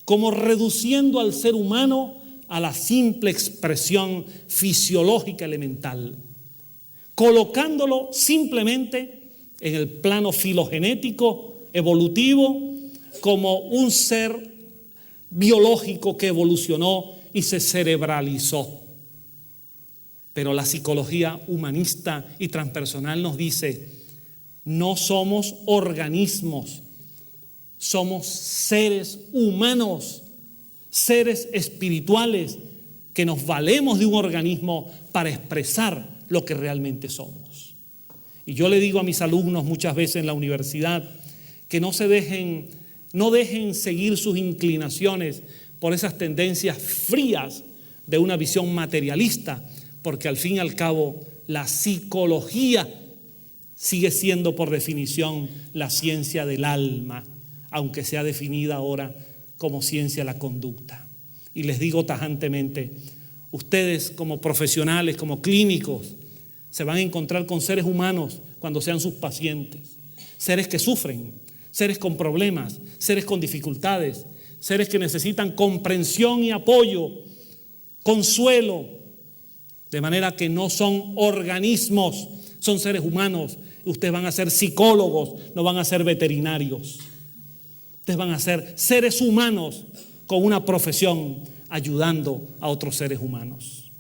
como reduciendo al ser humano a la simple expresión fisiológica elemental, colocándolo simplemente en el plano filogenético, evolutivo, como un ser biológico que evolucionó y se cerebralizó. Pero la psicología humanista y transpersonal nos dice, no somos organismos, somos seres humanos, seres espirituales que nos valemos de un organismo para expresar lo que realmente somos. Y yo le digo a mis alumnos muchas veces en la universidad que no dejen seguir sus inclinaciones por esas tendencias frías de una visión materialista, porque al fin y al cabo la psicología sigue siendo por definición la ciencia del alma, aunque sea definida ahora como ciencia de la conducta. Y les digo tajantemente, ustedes como profesionales, como clínicos, se van a encontrar con seres humanos cuando sean sus pacientes, seres que sufren, seres con problemas, seres con dificultades, seres que necesitan comprensión y apoyo, consuelo, de manera que no son organismos, son seres humanos. Ustedes van a ser psicólogos, no van a ser veterinarios. Ustedes van a ser seres humanos con una profesión ayudando a otros seres humanos.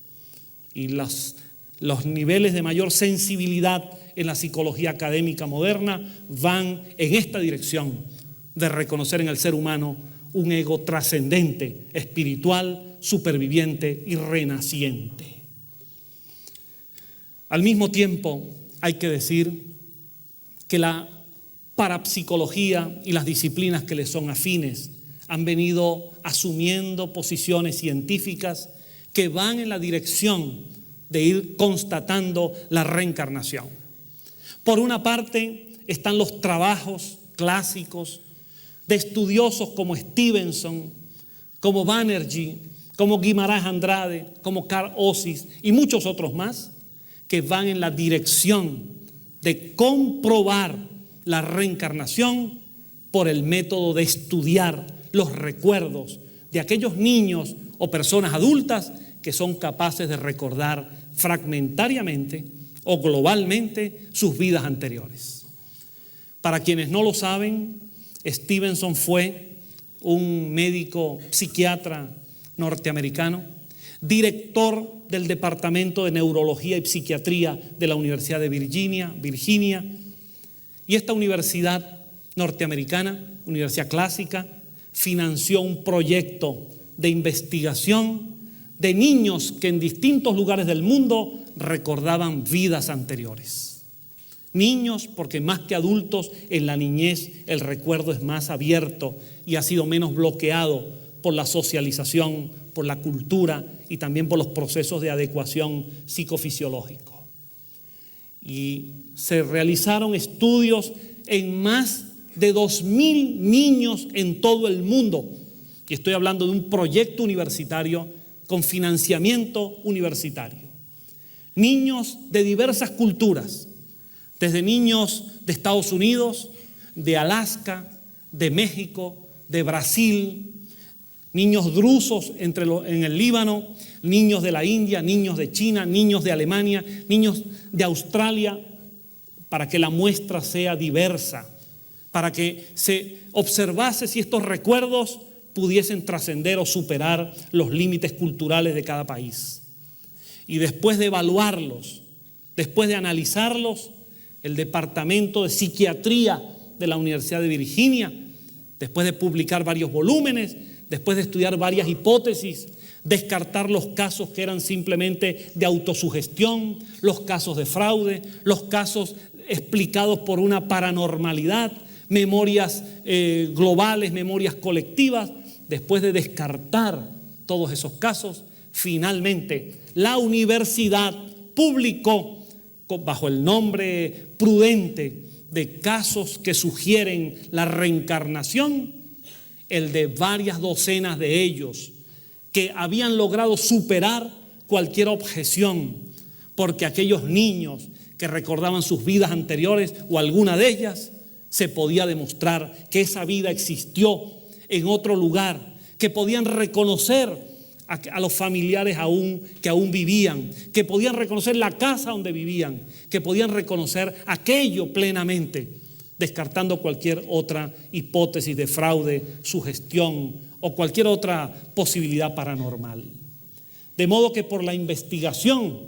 Y los niveles de mayor sensibilidad en la psicología académica moderna van en esta dirección de reconocer en el ser humano un ego trascendente, espiritual, superviviente y renaciente. Al mismo tiempo, hay que decir que la parapsicología y las disciplinas que le son afines han venido asumiendo posiciones científicas que van en la dirección de ir constatando la reencarnación. Por una parte están los trabajos clásicos de estudiosos como Stevenson, como Banerjee, como Guimarães Andrade, como Carl Osis y muchos otros más, que van en la dirección de comprobar la reencarnación por el método de estudiar los recuerdos de aquellos niños o personas adultas que son capaces de recordar fragmentariamente o globalmente sus vidas anteriores. Para quienes no lo saben, Stevenson fue un médico psiquiatra norteamericano, director del Departamento de Neurología y Psiquiatría de la Universidad de Virginia, y esta universidad norteamericana, universidad clásica, financió un proyecto de investigación de niños que en distintos lugares del mundo recordaban vidas anteriores. Niños, porque más que adultos, en la niñez el recuerdo es más abierto y ha sido menos bloqueado por la socialización, por la cultura y también por los procesos de adecuación psicofisiológico. Y se realizaron estudios en más de 2.000 niños en todo el mundo. Y estoy hablando de un proyecto universitario con financiamiento universitario. Niños de diversas culturas, desde niños de Estados Unidos, de Alaska, de México, de Brasil, niños drusos en el Líbano, niños de la India, niños de China, niños de Alemania, niños de Australia, para que la muestra sea diversa, para que se observase si estos recuerdos pudiesen trascender o superar los límites culturales de cada país. Y después de evaluarlos, después de analizarlos, el Departamento de Psiquiatría de la Universidad de Virginia, después de publicar varios volúmenes, después de estudiar varias hipótesis, descartar los casos que eran simplemente de autosugestión, los casos de fraude, los casos explicados por una paranormalidad, memorias globales, memorias colectivas. Después de descartar todos esos casos, finalmente la universidad publicó, bajo el nombre prudente de casos que sugieren la reencarnación, el de varias docenas de ellos que habían logrado superar cualquier objeción, porque aquellos niños que recordaban sus vidas anteriores o alguna de ellas, se podía demostrar que esa vida existió en otro lugar, que podían reconocer a los familiares que aún vivían, que podían reconocer la casa donde vivían, que podían reconocer aquello plenamente, descartando cualquier otra hipótesis de fraude, sugestión o cualquier otra posibilidad paranormal. De modo que por la investigación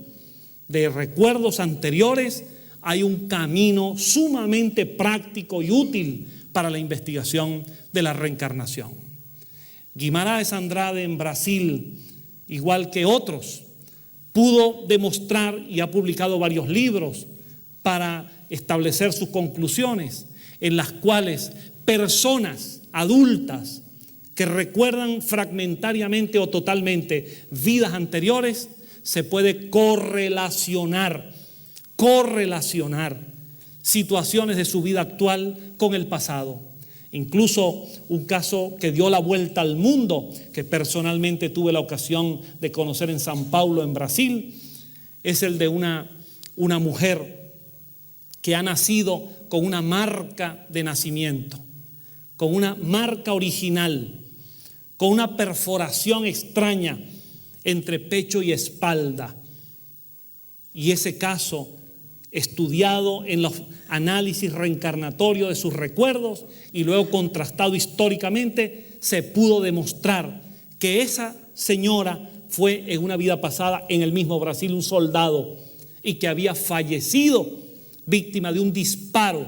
de recuerdos anteriores hay un camino sumamente práctico y útil para la investigación de la reencarnación. Guimarães Andrade en Brasil, igual que otros, pudo demostrar y ha publicado varios libros para establecer sus conclusiones, en las cuales personas adultas que recuerdan fragmentariamente o totalmente vidas anteriores, se puede correlacionar situaciones de su vida actual con el pasado. Incluso un caso que dio la vuelta al mundo, que personalmente tuve la ocasión de conocer en São Paulo, en Brasil, es el de una mujer que ha nacido con una marca de nacimiento, con una marca original, con una perforación extraña entre pecho y espalda. Y ese caso, estudiado en los análisis reencarnatorios de sus recuerdos y luego contrastado históricamente, se pudo demostrar que esa señora fue en una vida pasada en el mismo Brasil un soldado y que había fallecido víctima de un disparo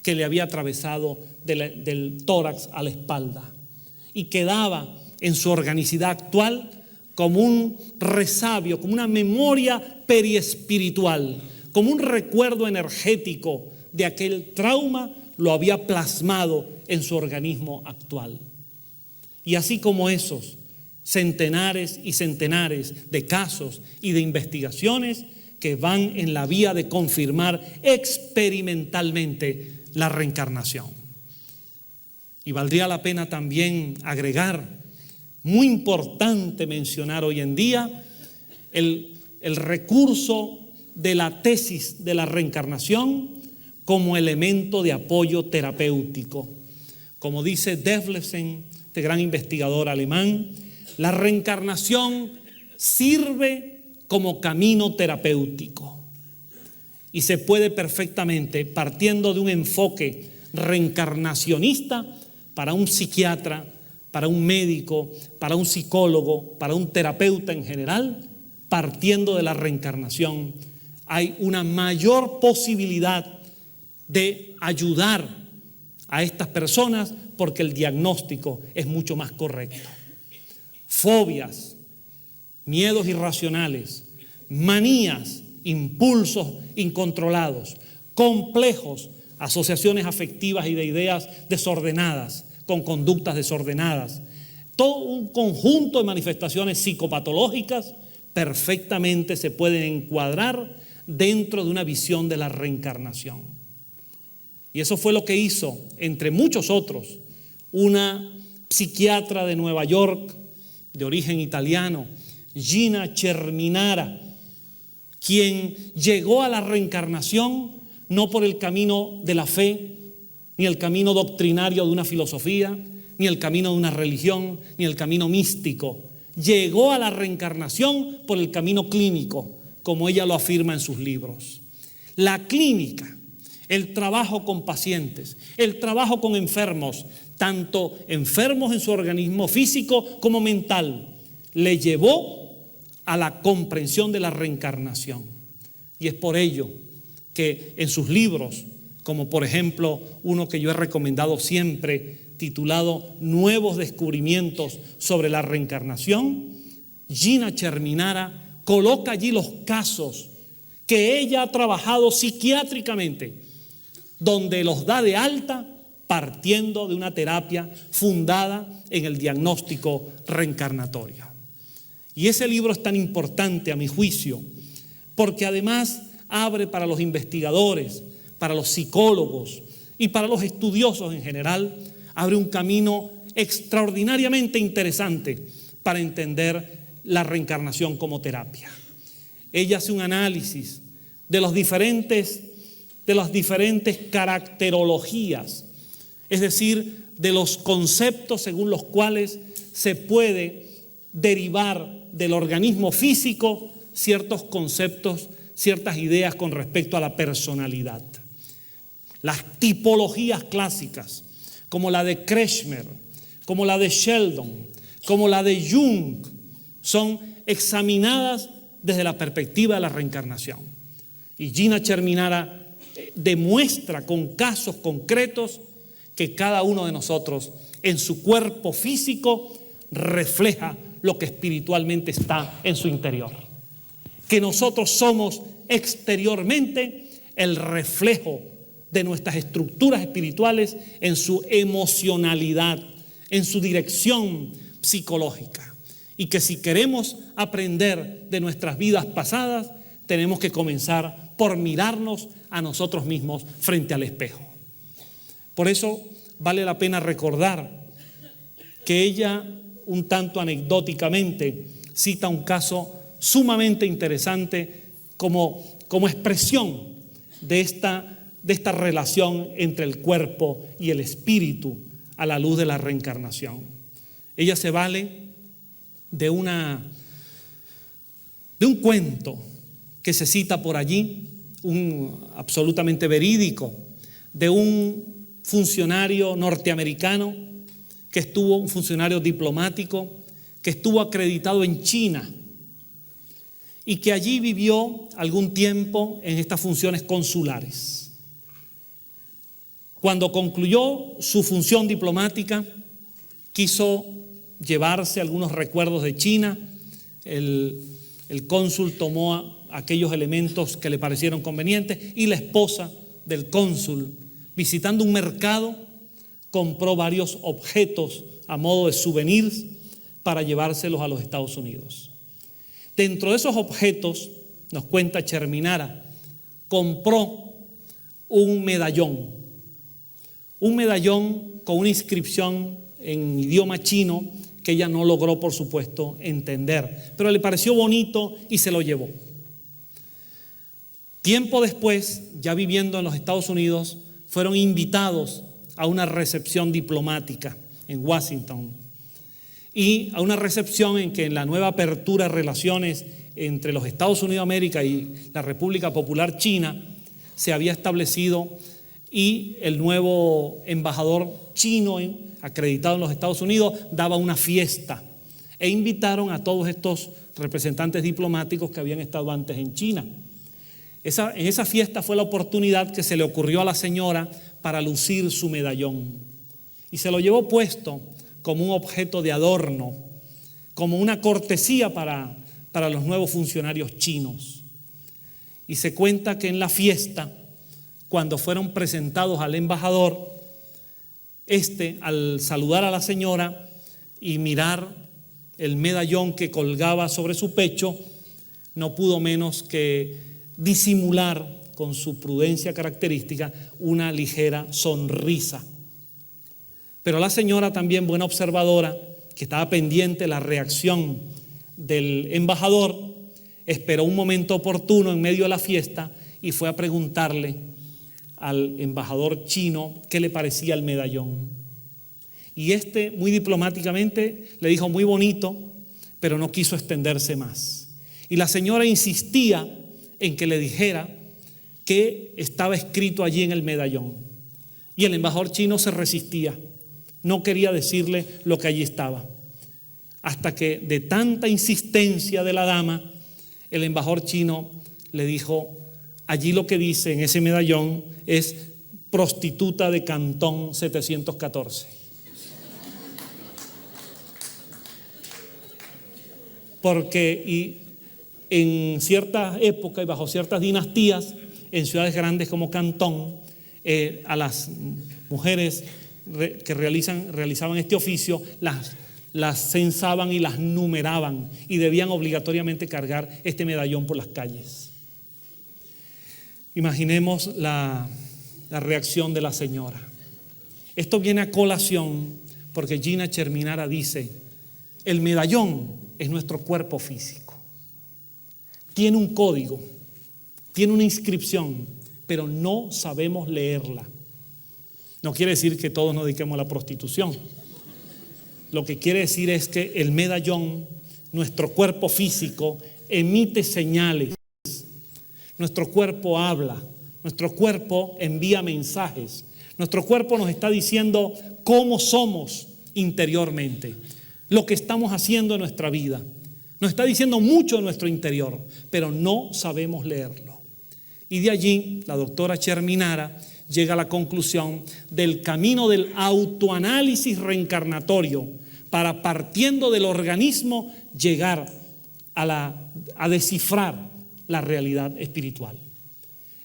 que le había atravesado del tórax a la espalda, y quedaba en su organicidad actual como un resabio, como una memoria periespiritual, como un recuerdo energético de aquel trauma, lo había plasmado en su organismo actual. Y así como esos, centenares y centenares de casos y de investigaciones que van en la vía de confirmar experimentalmente la reencarnación. Y valdría la pena también agregar, muy importante mencionar hoy en día, el recurso de la tesis de la reencarnación como elemento de apoyo terapéutico. Como dice Detlefsen, este gran investigador alemán, la reencarnación sirve como camino terapéutico y se puede perfectamente, partiendo de un enfoque reencarnacionista, para un psiquiatra, para un médico, para un psicólogo, para un terapeuta en general, partiendo de la reencarnación, hay una mayor posibilidad de ayudar a estas personas porque el diagnóstico es mucho más correcto. Fobias, miedos irracionales, manías, impulsos incontrolados, complejos, asociaciones afectivas y de ideas desordenadas con conductas desordenadas, todo un conjunto de manifestaciones psicopatológicas perfectamente se pueden encuadrar dentro de una visión de la reencarnación. Y eso fue lo que hizo, entre muchos otros, una psiquiatra de Nueva York, de origen italiano, Gina Cerminara, quien llegó a la reencarnación no por el camino de la fe, ni el camino doctrinario de una filosofía, ni el camino de una religión, ni el camino místico. Llegó a la reencarnación por el camino clínico, como ella lo afirma en sus libros. La clínica, el trabajo con pacientes, el trabajo con enfermos, tanto enfermos en su organismo físico como mental, le llevó a la comprensión de la reencarnación. Y es por ello que en sus libros, como por ejemplo uno que yo he recomendado siempre, titulado Nuevos descubrimientos sobre la reencarnación, Gina Cerminara coloca allí los casos que ella ha trabajado psiquiátricamente, donde los da de alta partiendo de una terapia fundada en el diagnóstico reencarnatorio. Y ese libro es tan importante a mi juicio, porque además abre para los investigadores, para los psicólogos y para los estudiosos en general, abre un camino extraordinariamente interesante para entender la reencarnación como terapia. Ella hace un análisis de las diferentes caracterologías, es decir, de los conceptos según los cuales se puede derivar del organismo físico ciertos conceptos, ciertas ideas con respecto a la personalidad. Las tipologías clásicas, como la de Kretschmer, como la de Sheldon, como la de Jung, son examinadas desde la perspectiva de la reencarnación. Y Gina Cerminara demuestra con casos concretos que cada uno de nosotros en su cuerpo físico refleja lo que espiritualmente está en su interior. Que nosotros somos exteriormente el reflejo de nuestras estructuras espirituales en su emocionalidad, en su dirección psicológica. Y que si queremos aprender de nuestras vidas pasadas, tenemos que comenzar por mirarnos a nosotros mismos frente al espejo. Por eso vale la pena recordar que ella, un tanto anecdóticamente, cita un caso sumamente interesante como expresión de esta relación entre el cuerpo y el espíritu a la luz de la reencarnación. Ella se vale de un cuento que se cita por allí, absolutamente verídico, de un funcionario norteamericano un funcionario diplomático que estuvo acreditado en China y que allí vivió algún tiempo en estas funciones consulares. Cuando concluyó su función diplomática, quiso llevarse algunos recuerdos de China. El cónsul tomó aquellos elementos que le parecieron convenientes y la esposa del cónsul, visitando un mercado, compró varios objetos a modo de souvenirs para llevárselos a los Estados Unidos. Dentro de esos objetos, nos cuenta Cerminara, compró un medallón con una inscripción en idioma chino que ella no logró, por supuesto, entender, pero le pareció bonito y se lo llevó. Tiempo después, ya viviendo en los Estados Unidos, fueron invitados a una recepción diplomática en Washington. y a una recepción en que en la nueva apertura de relaciones entre los Estados Unidos de América y la República Popular China se había establecido, y el nuevo embajador chino acreditado en los Estados Unidos daba una fiesta e invitaron a todos estos representantes diplomáticos que habían estado antes en China. En esa fiesta fue la oportunidad que se le ocurrió a la señora para lucir su medallón, y se lo llevó puesto como un objeto de adorno, como una cortesía para los nuevos funcionarios chinos. Y se cuenta que en la fiesta, cuando fueron presentados al embajador, al saludar a la señora y mirar el medallón que colgaba sobre su pecho, no pudo menos que disimular con su prudencia característica una ligera sonrisa. Pero la señora, también buena observadora, que estaba pendiente de la reacción del embajador, esperó un momento oportuno en medio de la fiesta y fue a preguntarle al embajador chino qué le parecía el medallón. Y muy diplomáticamente le dijo: muy bonito, pero no quiso extenderse más. Y la señora insistía en que le dijera qué estaba escrito allí en el medallón. Y el embajador chino se resistía, no quería decirle lo que allí estaba. Hasta que, de tanta insistencia de la dama, el embajador chino le dijo: allí lo que dice en ese medallón es prostituta de Cantón 714. Porque en ciertas épocas y bajo ciertas dinastías, en ciudades grandes como Cantón, a las mujeres que realizaban este oficio las censaban y las numeraban, y debían obligatoriamente cargar este medallón por las calles. Imaginemos la reacción de la señora. Esto viene a colación porque Gina Cherminara dice: el medallón es nuestro cuerpo físico. Tiene un código, tiene una inscripción, pero no sabemos leerla. No quiere decir que todos nos dediquemos a la prostitución. Lo que quiere decir es que el medallón, nuestro cuerpo físico, emite señales. Nuestro cuerpo habla, nuestro cuerpo envía mensajes. Nuestro cuerpo nos está diciendo cómo somos interiormente, lo que estamos haciendo en nuestra vida. Nos está diciendo mucho de nuestro interior, pero no sabemos leerlo. Y de allí la doctora Cherminara llega a la conclusión del camino del autoanálisis reencarnatorio para, partiendo del organismo, llegar a descifrar la realidad espiritual.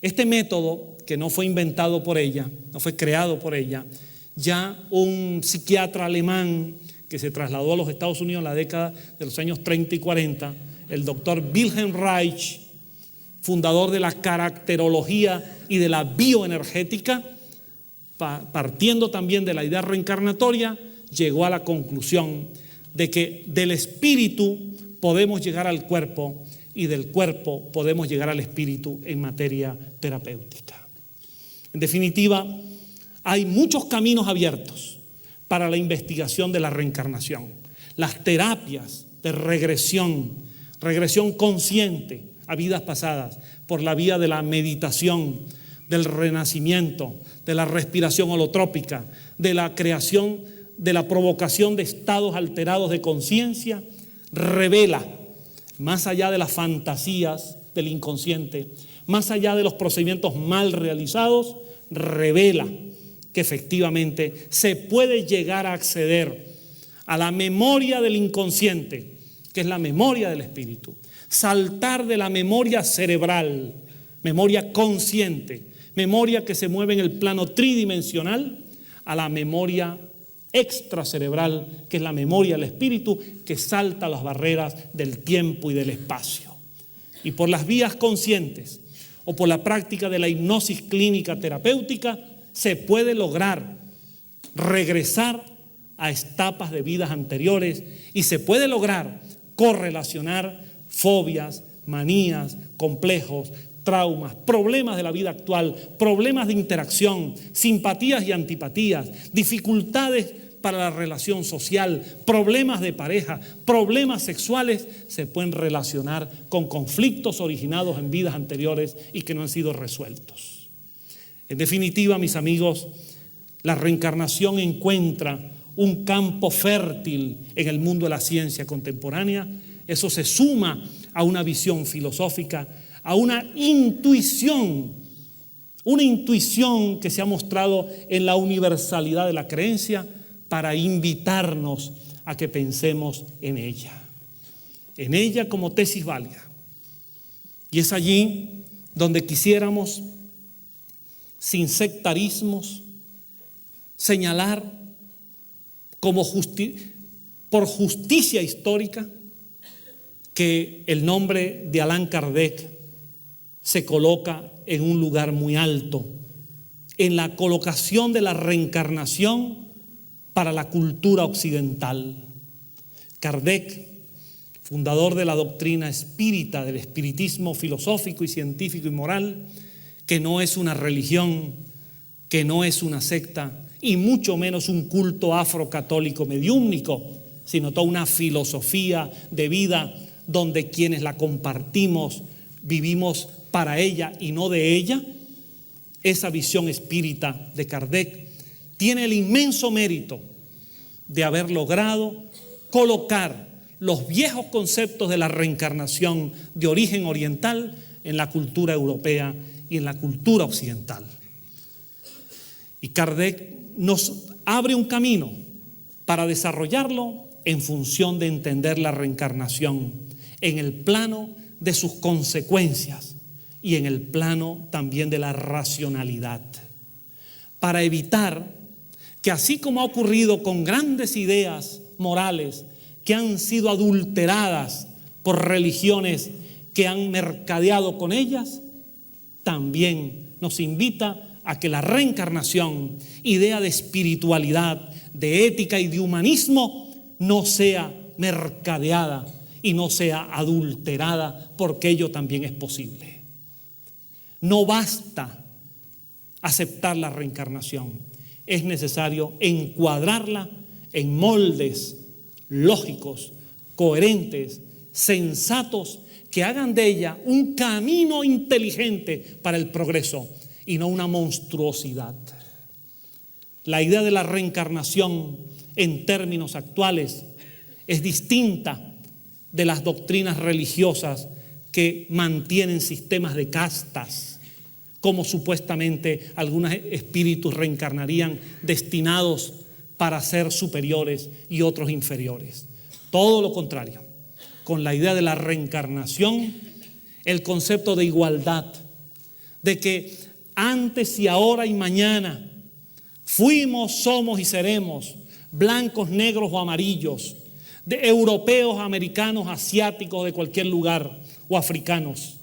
Este método, que no fue inventado por ella, no fue creado por ella, ya un psiquiatra alemán que se trasladó a los Estados Unidos en la década de los años 30 y 40, el doctor Wilhelm Reich, fundador de la caracterología y de la bioenergética, partiendo también de la idea reencarnatoria, llegó a la conclusión de que del espíritu podemos llegar al cuerpo y del cuerpo podemos llegar al espíritu en materia terapéutica. En definitiva, hay muchos caminos abiertos para la investigación de la reencarnación. Las terapias de regresión consciente a vidas pasadas, por la vía de la meditación, del renacimiento, de la respiración holotrópica, de la creación, de la provocación de estados alterados de conciencia, revela, más allá de las fantasías del inconsciente, más allá de los procedimientos mal realizados, revela que efectivamente se puede llegar a acceder a la memoria del inconsciente, que es la memoria del espíritu. Saltar de la memoria cerebral, memoria consciente, memoria que se mueve en el plano tridimensional, a la memoria extracerebral, que es la memoria del espíritu, que salta las barreras del tiempo y del espacio. Y por las vías conscientes o por la práctica de la hipnosis clínica terapéutica se puede lograr regresar a etapas de vidas anteriores y se puede lograr correlacionar fobias, manías, complejos, traumas, problemas de la vida actual, problemas de interacción, simpatías y antipatías, dificultades para la relación social, problemas de pareja, problemas sexuales, se pueden relacionar con conflictos originados en vidas anteriores y que no han sido resueltos. En definitiva, mis amigos, la reencarnación encuentra un campo fértil en el mundo de la ciencia contemporánea. Eso se suma a una visión filosófica, a una intuición que se ha mostrado en la universalidad de la creencia para invitarnos a que pensemos en ella como tesis válida. Y es allí donde quisiéramos, sin sectarismos, señalar por justicia histórica que el nombre de Allan Kardec se coloca en un lugar muy alto en la colocación de la reencarnación para la cultura occidental. Kardec, fundador de la doctrina espírita, del espiritismo filosófico y científico y moral, que no es una religión, que no es una secta, y mucho menos un culto afrocatólico mediúmnico, sino toda una filosofía de vida donde quienes la compartimos vivimos para ella y no de ella. Esa visión espírita de Kardec tiene el inmenso mérito de haber logrado colocar los viejos conceptos de la reencarnación de origen oriental en la cultura europea y en la cultura occidental. Y Kardec nos abre un camino para desarrollarlo en función de entender la reencarnación en el plano de sus consecuencias y en el plano también de la racionalidad, para evitar que, así como ha ocurrido con grandes ideas morales que han sido adulteradas por religiones que han mercadeado con ellas, también nos invita a que la reencarnación, idea de espiritualidad, de ética y de humanismo, no sea mercadeada y no sea adulterada, porque ello también es posible. No basta aceptar la reencarnación, es necesario encuadrarla en moldes lógicos, coherentes, sensatos, que hagan de ella un camino inteligente para el progreso y no una monstruosidad. La idea de la reencarnación en términos actuales es distinta de las doctrinas religiosas que mantienen sistemas de castas, como supuestamente algunos espíritus reencarnarían destinados para ser superiores y otros inferiores. Todo lo contrario. Con la idea de la reencarnación, el concepto de igualdad, de que antes y ahora y mañana fuimos, somos y seremos blancos, negros o amarillos, de europeos, americanos, asiáticos, de cualquier lugar, o africanos,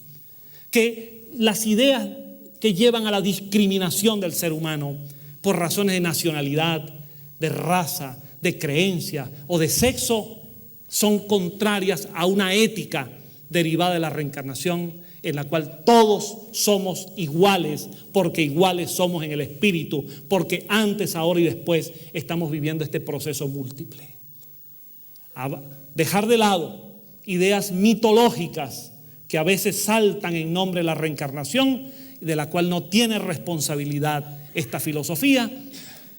que las ideas que llevan a la discriminación del ser humano por razones de nacionalidad, de raza, de creencia o de sexo son contrarias a una ética derivada de la reencarnación, en la cual todos somos iguales, porque iguales somos en el espíritu, porque antes, ahora y después estamos viviendo este proceso múltiple. A dejar de lado ideas mitológicas que a veces saltan en nombre de la reencarnación, de la cual no tiene responsabilidad esta filosofía,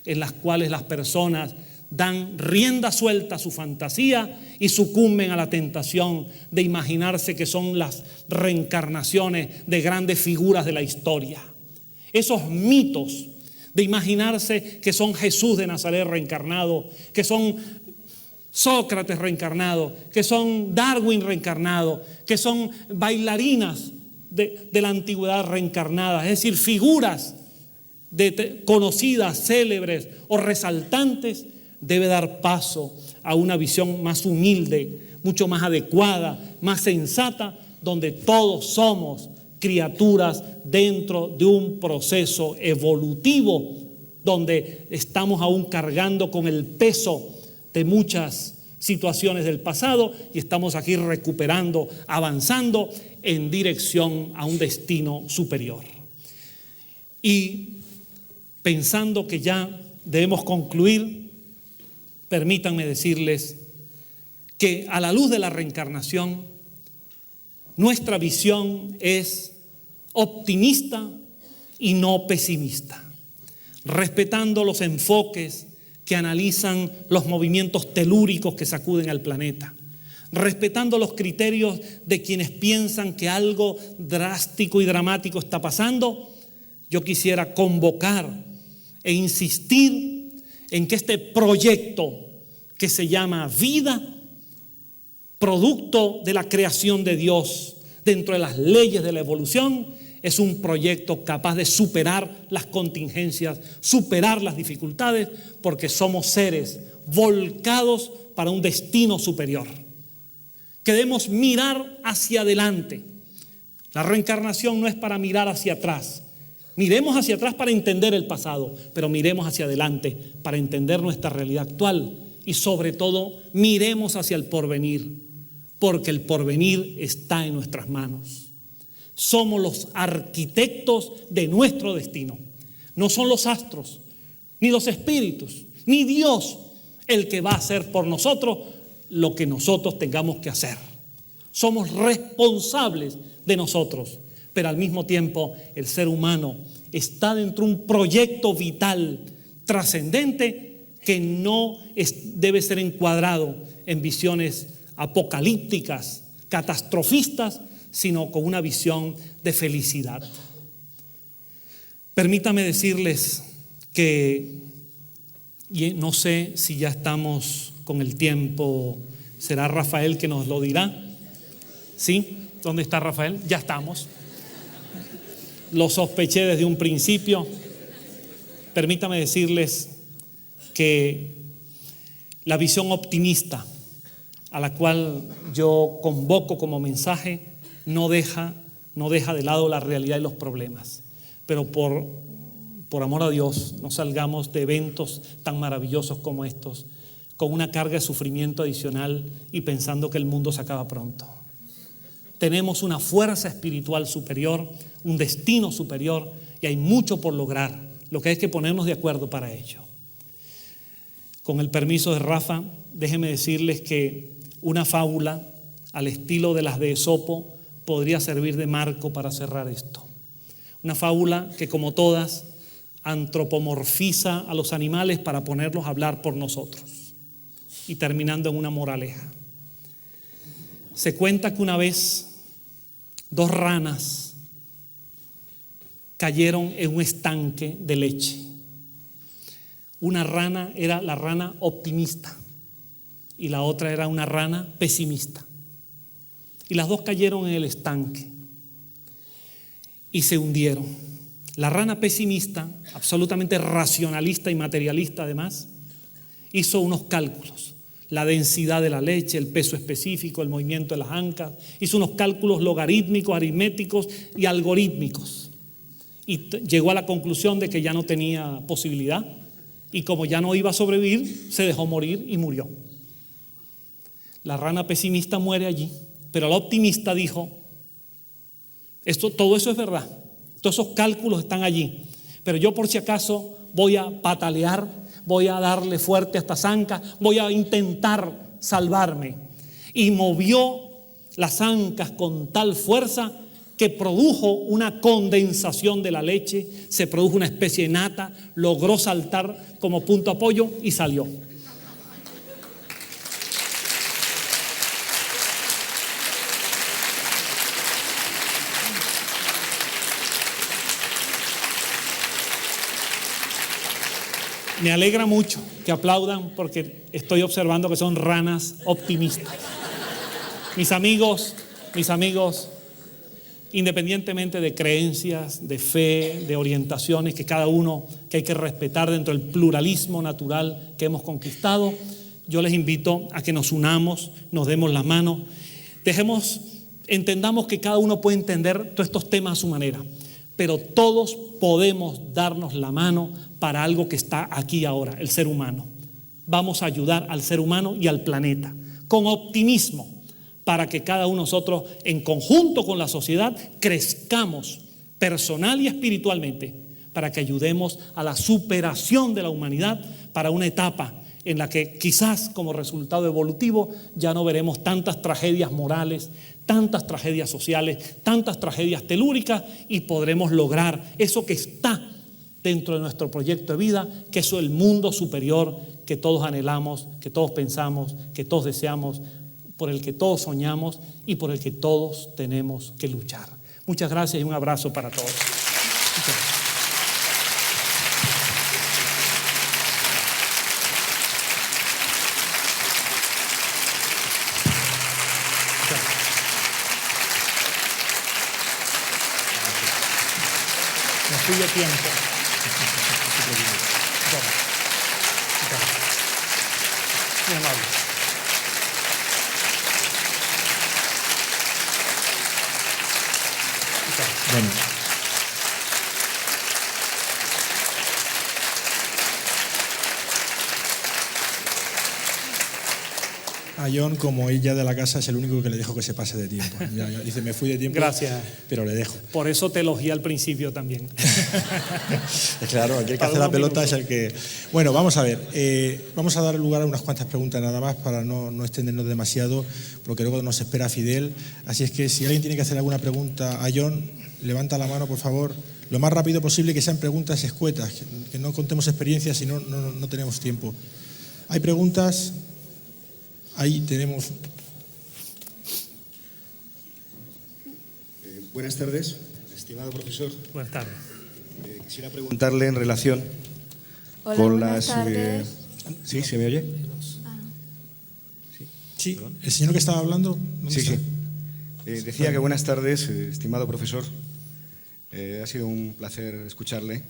en las cuales las personas dan rienda suelta a su fantasía y sucumben a la tentación de imaginarse que son las reencarnaciones de grandes figuras de la historia. Esos mitos de imaginarse que son Jesús de Nazaret reencarnado, que son Sócrates reencarnado, que son Darwin reencarnado, que son bailarinas de la antigüedad reencarnadas, es decir, figuras conocidas, célebres o resaltantes, debe dar paso a una visión más humilde, mucho más adecuada, más sensata, donde todos somos criaturas dentro de un proceso evolutivo, donde estamos aún cargando con el peso de muchas situaciones del pasado y estamos aquí recuperando, avanzando en dirección a un destino superior. Y pensando que ya debemos concluir, permítanme decirles que a la luz de la reencarnación, nuestra visión es optimista y no pesimista, respetando los enfoques que analizan los movimientos telúricos que sacuden al planeta, respetando los criterios de quienes piensan que algo drástico y dramático está pasando. Yo quisiera convocar e insistir en que este proyecto que se llama vida, producto de la creación de Dios dentro de las leyes de la evolución, es un proyecto capaz de superar las contingencias, superar las dificultades, porque somos seres volcados para un destino superior. Queremos mirar hacia adelante. La reencarnación no es para mirar hacia atrás. Miremos hacia atrás para entender el pasado, pero miremos hacia adelante para entender nuestra realidad actual y sobre todo miremos hacia el porvenir, porque el porvenir está en nuestras manos. Somos los arquitectos de nuestro destino. No son los astros, ni los espíritus, ni Dios el que va a hacer por nosotros lo que nosotros tengamos que hacer. Somos responsables de nosotros, pero al mismo tiempo el ser humano está dentro de un proyecto vital trascendente que no debe ser encuadrado en visiones apocalípticas, catastrofistas, sino con una visión de felicidad. Permítame decirles que, y no sé si ya estamos con el tiempo, será Rafael que nos lo dirá. ¿Sí? ¿Dónde está Rafael? Ya estamos. Lo sospeché desde un principio. Permítame decirles que la visión optimista a la cual yo convoco como mensaje no deja de lado la realidad y los problemas. Pero por amor a Dios, no salgamos de eventos tan maravillosos como estos con una carga de sufrimiento adicional y pensando que el mundo se acaba pronto. Tenemos una fuerza espiritual superior, un destino superior y hay mucho por lograr. Lo que hay que ponernos de acuerdo para ello. Con el permiso de Rafa, déjenme decirles que una fábula al estilo de las de Esopo podría servir de marco para cerrar esto. Una fábula que, como todas, antropomorfiza a los animales para ponerlos a hablar por nosotros. Y terminando en una moraleja. Se cuenta que una vez 2 ranas cayeron en un estanque de leche. Una rana era la rana optimista y la otra era una rana pesimista. Y las 2 cayeron en el estanque y se hundieron. La rana pesimista, absolutamente racionalista y materialista además, hizo unos cálculos. La densidad de la leche, el peso específico, el movimiento de las ancas. Hizo unos cálculos logarítmicos, aritméticos y algorítmicos. Y llegó a la conclusión de que ya no tenía posibilidad. Y como ya no iba a sobrevivir, se dejó morir y murió. La rana pesimista muere allí. Pero la optimista dijo, todo eso es verdad. Todos esos cálculos están allí. Pero yo por si acaso voy a patalear, voy a darle fuerte a estas ancas, voy a intentar salvarme. Y movió las ancas con tal fuerza que produjo una condensación de la leche, se produjo una especie de nata, logró saltar como punto de apoyo y salió. Me alegra mucho que aplaudan porque estoy observando que son ranas optimistas. Mis amigos, independientemente de creencias, de fe, de orientaciones que hay que respetar dentro del pluralismo natural que hemos conquistado, yo les invito a que nos unamos, nos demos la mano, entendamos que cada uno puede entender todos estos temas a su manera, pero todos podemos darnos la mano para algo que está aquí ahora, el ser humano. Vamos a ayudar al ser humano y al planeta con optimismo para que cada uno de nosotros, en conjunto con la sociedad, crezcamos personal y espiritualmente para que ayudemos a la superación de la humanidad para una etapa en la que quizás como resultado evolutivo ya no veremos tantas tragedias morales, tantas tragedias sociales, tantas tragedias telúricas, y podremos lograr eso que está dentro de nuestro proyecto de vida, que es el mundo superior que todos anhelamos, que todos pensamos, que todos deseamos, por el que todos soñamos y por el que todos tenemos que luchar. Muchas gracias y un abrazo para todos. Muchas gracias. Me fui de tiempo. Muy amable. Bueno. A John, como ella de la casa, es el único que le dejo que se pase de tiempo. Ya dice, me fui de tiempo. Gracias. Pero le dejo. Por eso te elogié al principio también. Claro, aquí el que hace la pelota es el que... Bueno, vamos a ver. Vamos a dar lugar a unas cuantas preguntas nada más para no extendernos demasiado, porque luego nos espera Fidel. Así es que si alguien tiene que hacer alguna pregunta a John, levanta la mano, por favor. Lo más rápido posible, que sean preguntas escuetas, que no contemos experiencias, si no tenemos tiempo. ¿Hay preguntas? Ahí tenemos. Buenas tardes, estimado profesor. Buenas tardes. Quisiera preguntarle en relación Hola, con buenas las... tardes. ¿Sí? ¿Se me oye? Sí, el señor que estaba hablando. ¿Dónde Sí, está? sí. Decía que buenas tardes, estimado profesor. Ha sido un placer escucharle.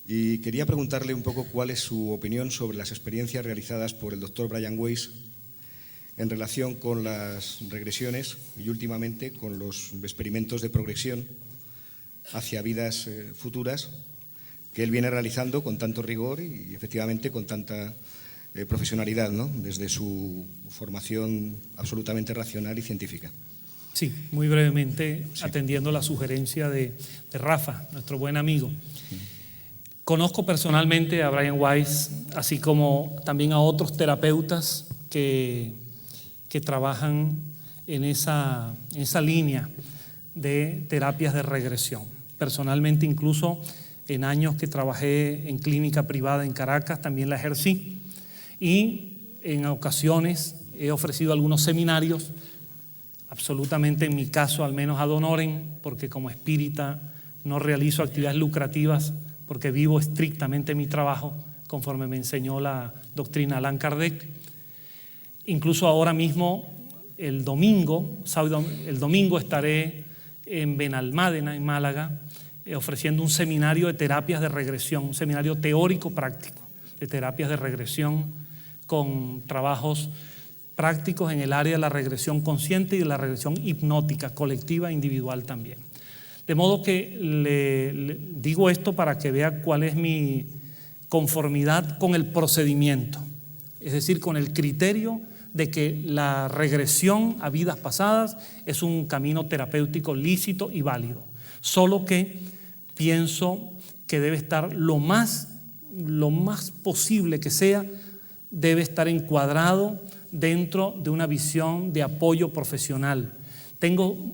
Y quería preguntarle un poco cuál es su opinión sobre las experiencias realizadas por el doctor Brian Weiss en relación con las regresiones y últimamente con los experimentos de progresión hacia vidas futuras que él viene realizando con tanto rigor y efectivamente con tanta profesionalidad, ¿no? Desde su formación absolutamente racional y científica. Sí, muy brevemente, sí. Atendiendo la sugerencia de Rafa, nuestro buen amigo. Conozco personalmente a Brian Weiss, así como también a otros terapeutas que trabajan en esa línea de terapias de regresión. Personalmente, incluso en años que trabajé en clínica privada en Caracas, también la ejercí, y en ocasiones he ofrecido algunos seminarios, absolutamente en mi caso al menos ad honorem, porque como espírita no realizo actividades lucrativas, porque vivo estrictamente mi trabajo conforme me enseñó la doctrina Allan Kardec. Incluso ahora mismo, el domingo estaré en Benalmádena, en Málaga, ofreciendo un seminario de terapias de regresión, un seminario teórico-práctico de terapias de regresión con trabajos prácticos en el área de la regresión consciente y de la regresión hipnótica, colectiva e individual también. De modo que le digo esto para que vea cuál es mi conformidad con el procedimiento, es decir, con el criterio de que la regresión a vidas pasadas es un camino terapéutico lícito y válido, solo que pienso que debe estar lo más posible que sea, debe estar encuadrado dentro de una visión de apoyo profesional. Tengo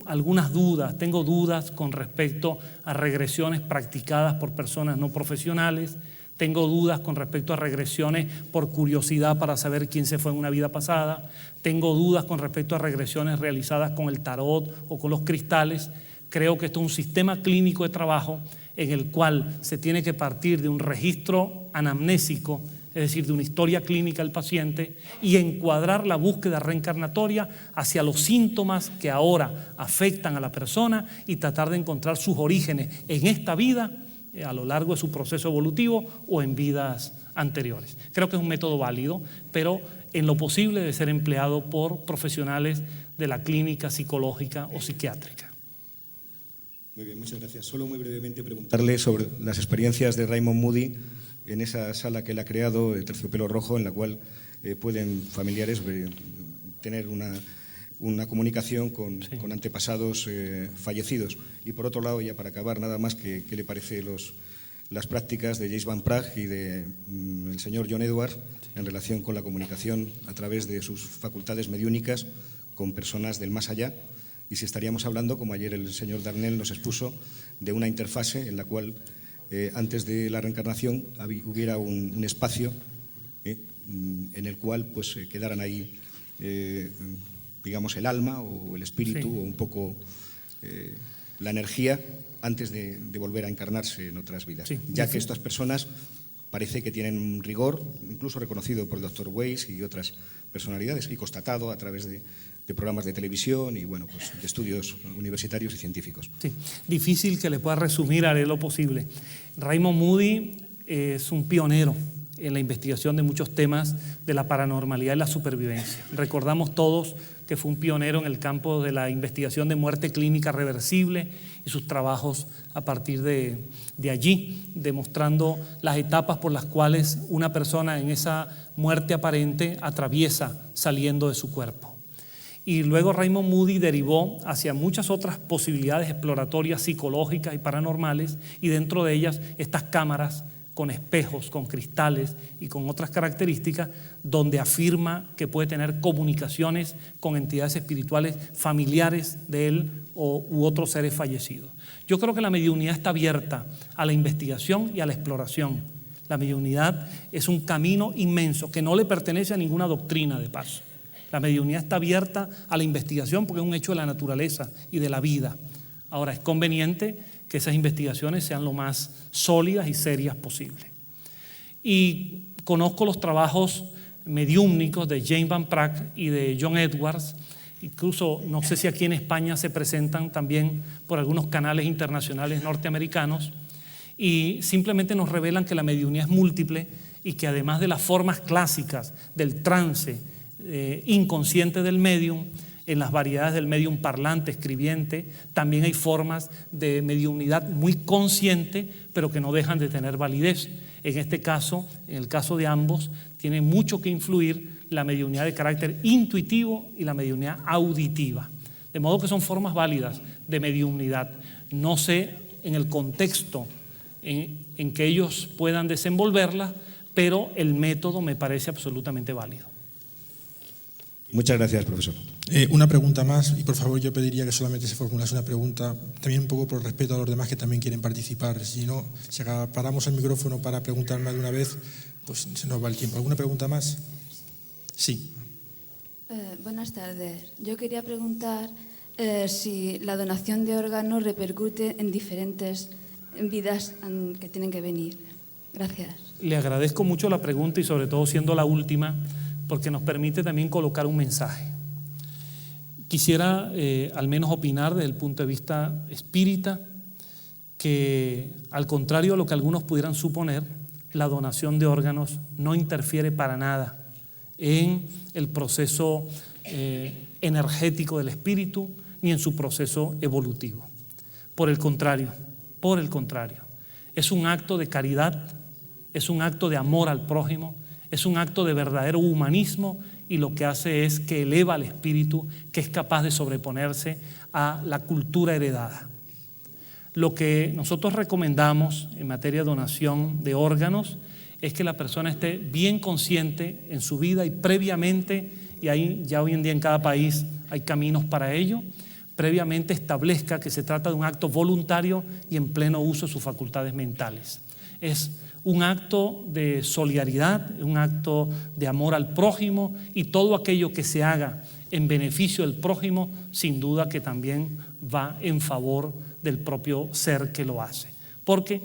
dudas con respecto a regresiones practicadas por personas no profesionales. Tengo dudas con respecto a regresiones por curiosidad para saber quién se fue en una vida pasada. Tengo dudas con respecto a regresiones realizadas con el tarot o con los cristales. Creo que esto es un sistema clínico de trabajo en el cual se tiene que partir de un registro anamnésico, es decir, de una historia clínica del paciente, y encuadrar la búsqueda reencarnatoria hacia los síntomas que ahora afectan a la persona y tratar de encontrar sus orígenes en esta vida, a lo largo de su proceso evolutivo o en vidas anteriores. Creo que es un método válido, pero en lo posible debe ser empleado por profesionales de la clínica psicológica o psiquiátrica. Muy bien, muchas gracias. Solo muy brevemente preguntarle sobre las experiencias de Raymond Moody en esa sala que él ha creado, el Terciopelo Rojo, en la cual pueden familiares tener una comunicación con antepasados fallecidos. Y por otro lado, ya para acabar, nada más, ¿qué le parece las prácticas de James Van Praagh y del señor John Edwards en relación con la comunicación a través de sus facultades mediúnicas con personas del más allá, y si estaríamos hablando, como ayer el señor Darnell nos expuso, de una interfase en la cual antes de la reencarnación hubiera un espacio en el cual pues quedaran ahí digamos el alma o el espíritu, sí, o un poco la energía antes de volver a encarnarse en otras vidas, sí, ya que estas personas parece que tienen un rigor, incluso reconocido por el Dr. Weiss y otras personalidades, y constatado a través de programas de televisión y bueno, pues de estudios universitarios y científicos. Sí, difícil que le pueda resumir, haré lo posible. Raymond Moody es un pionero en la investigación de muchos temas de la paranormalidad y la supervivencia. Recordamos todos que fue un pionero en el campo de la investigación de muerte clínica reversible y sus trabajos a partir de allí, demostrando las etapas por las cuales una persona en esa muerte aparente atraviesa saliendo de su cuerpo. Y luego Raymond Moody derivó hacia muchas otras posibilidades exploratorias psicológicas y paranormales, y dentro de ellas estas cámaras con espejos, con cristales y con otras características, donde afirma que puede tener comunicaciones con entidades espirituales familiares de él u otros seres fallecidos. Yo creo que la mediunidad está abierta a la investigación y a la exploración. La mediunidad es un camino inmenso que no le pertenece a ninguna doctrina, de paso. La mediunidad está abierta a la investigación porque es un hecho de la naturaleza y de la vida. Ahora, es conveniente que esas investigaciones sean lo más sólidas y serias posible. Y conozco los trabajos mediúmnicos de James Van Praagh y de John Edwards. Incluso no sé si aquí en España se presentan también por algunos canales internacionales norteamericanos, y simplemente nos revelan que la mediunidad es múltiple y que además de las formas clásicas del trance inconsciente del medium, en las variedades del medium parlante, escribiente, también hay formas de mediunidad muy consciente, pero que no dejan de tener validez. En este caso, en el caso de ambos, tiene mucho que influir la mediunidad de carácter intuitivo y la mediunidad auditiva. De modo que son formas válidas de mediunidad. No sé en el contexto en que ellos puedan desenvolverlas, pero el método me parece absolutamente válido. Muchas gracias, profesor. Una pregunta más, y por favor yo pediría que solamente se formulase una pregunta, también un poco por respeto a los demás que también quieren participar. Si no, si acaparamos el micrófono para preguntar más de una vez, pues se nos va el tiempo. ¿Alguna pregunta más? Sí. Buenas tardes. Yo quería preguntar si la donación de órganos repercute en diferentes vidas que tienen que venir. Gracias. Le agradezco mucho la pregunta y sobre todo siendo la última, porque nos permite también colocar un mensaje. Quisiera al menos opinar desde el punto de vista espírita que, al contrario a lo que algunos pudieran suponer, la donación de órganos no interfiere para nada en el proceso energético del espíritu ni en su proceso evolutivo. Por el contrario, es un acto de caridad, es un acto de amor al prójimo, es un acto de verdadero humanismo, y lo que hace es que eleva al espíritu, que es capaz de sobreponerse a la cultura heredada. Lo que nosotros recomendamos en materia de donación de órganos es que la persona esté bien consciente en su vida y previamente, y ahí ya hoy en día en cada país hay caminos para ello, previamente establezca que se trata de un acto voluntario y en pleno uso de sus facultades mentales. Es un acto de solidaridad, un acto de amor al prójimo, y todo aquello que se haga en beneficio del prójimo, sin duda que también va en favor del propio ser que lo hace. Porque,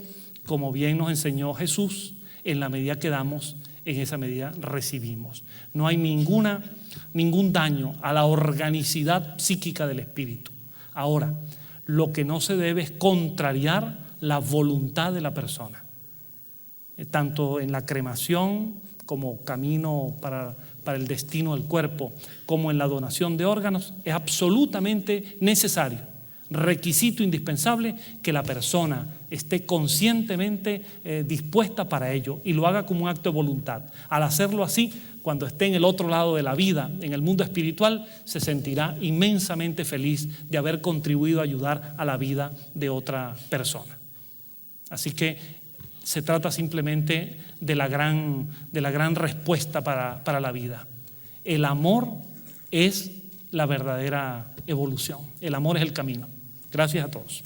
como bien nos enseñó Jesús, en la medida que damos, en esa medida recibimos. No hay ningún daño a la organicidad psíquica del espíritu. Ahora, lo que no se debe es contrariar la voluntad de la persona. Tanto en la cremación como camino para el destino del cuerpo, como en la donación de órganos, es absolutamente necesario, requisito indispensable, que la persona esté conscientemente dispuesta para ello y lo haga como un acto de voluntad. Al hacerlo así, cuando esté en el otro lado de la vida, en el mundo espiritual, se sentirá inmensamente feliz de haber contribuido a ayudar a la vida de otra persona. Así que Se trata simplemente de la gran respuesta para la vida. El amor es la verdadera evolución. El amor es el camino. Gracias a todos.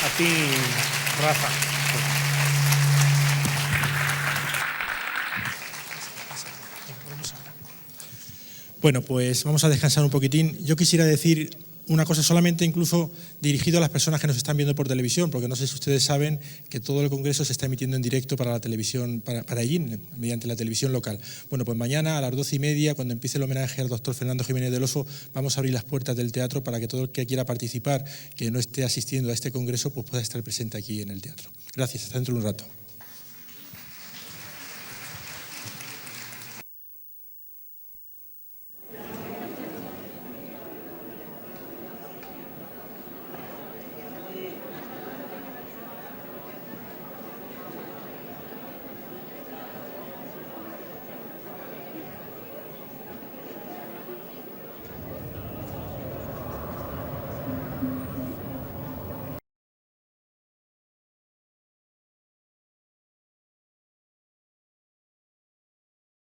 A ti, Rafa. Bueno, pues vamos a descansar un poquitín. Yo quisiera decir una cosa solamente incluso dirigido a las personas que nos están viendo por televisión, porque no sé si ustedes saben que todo el Congreso se está emitiendo en directo para la televisión, para allí, mediante la televisión local. Bueno, pues mañana a las 12:30, cuando empiece el homenaje al doctor Fernando Jiménez del Oso, vamos a abrir las puertas del teatro para que todo el que quiera participar, que no esté asistiendo a este Congreso, pues pueda estar presente aquí en el teatro. Gracias, hasta dentro de un rato.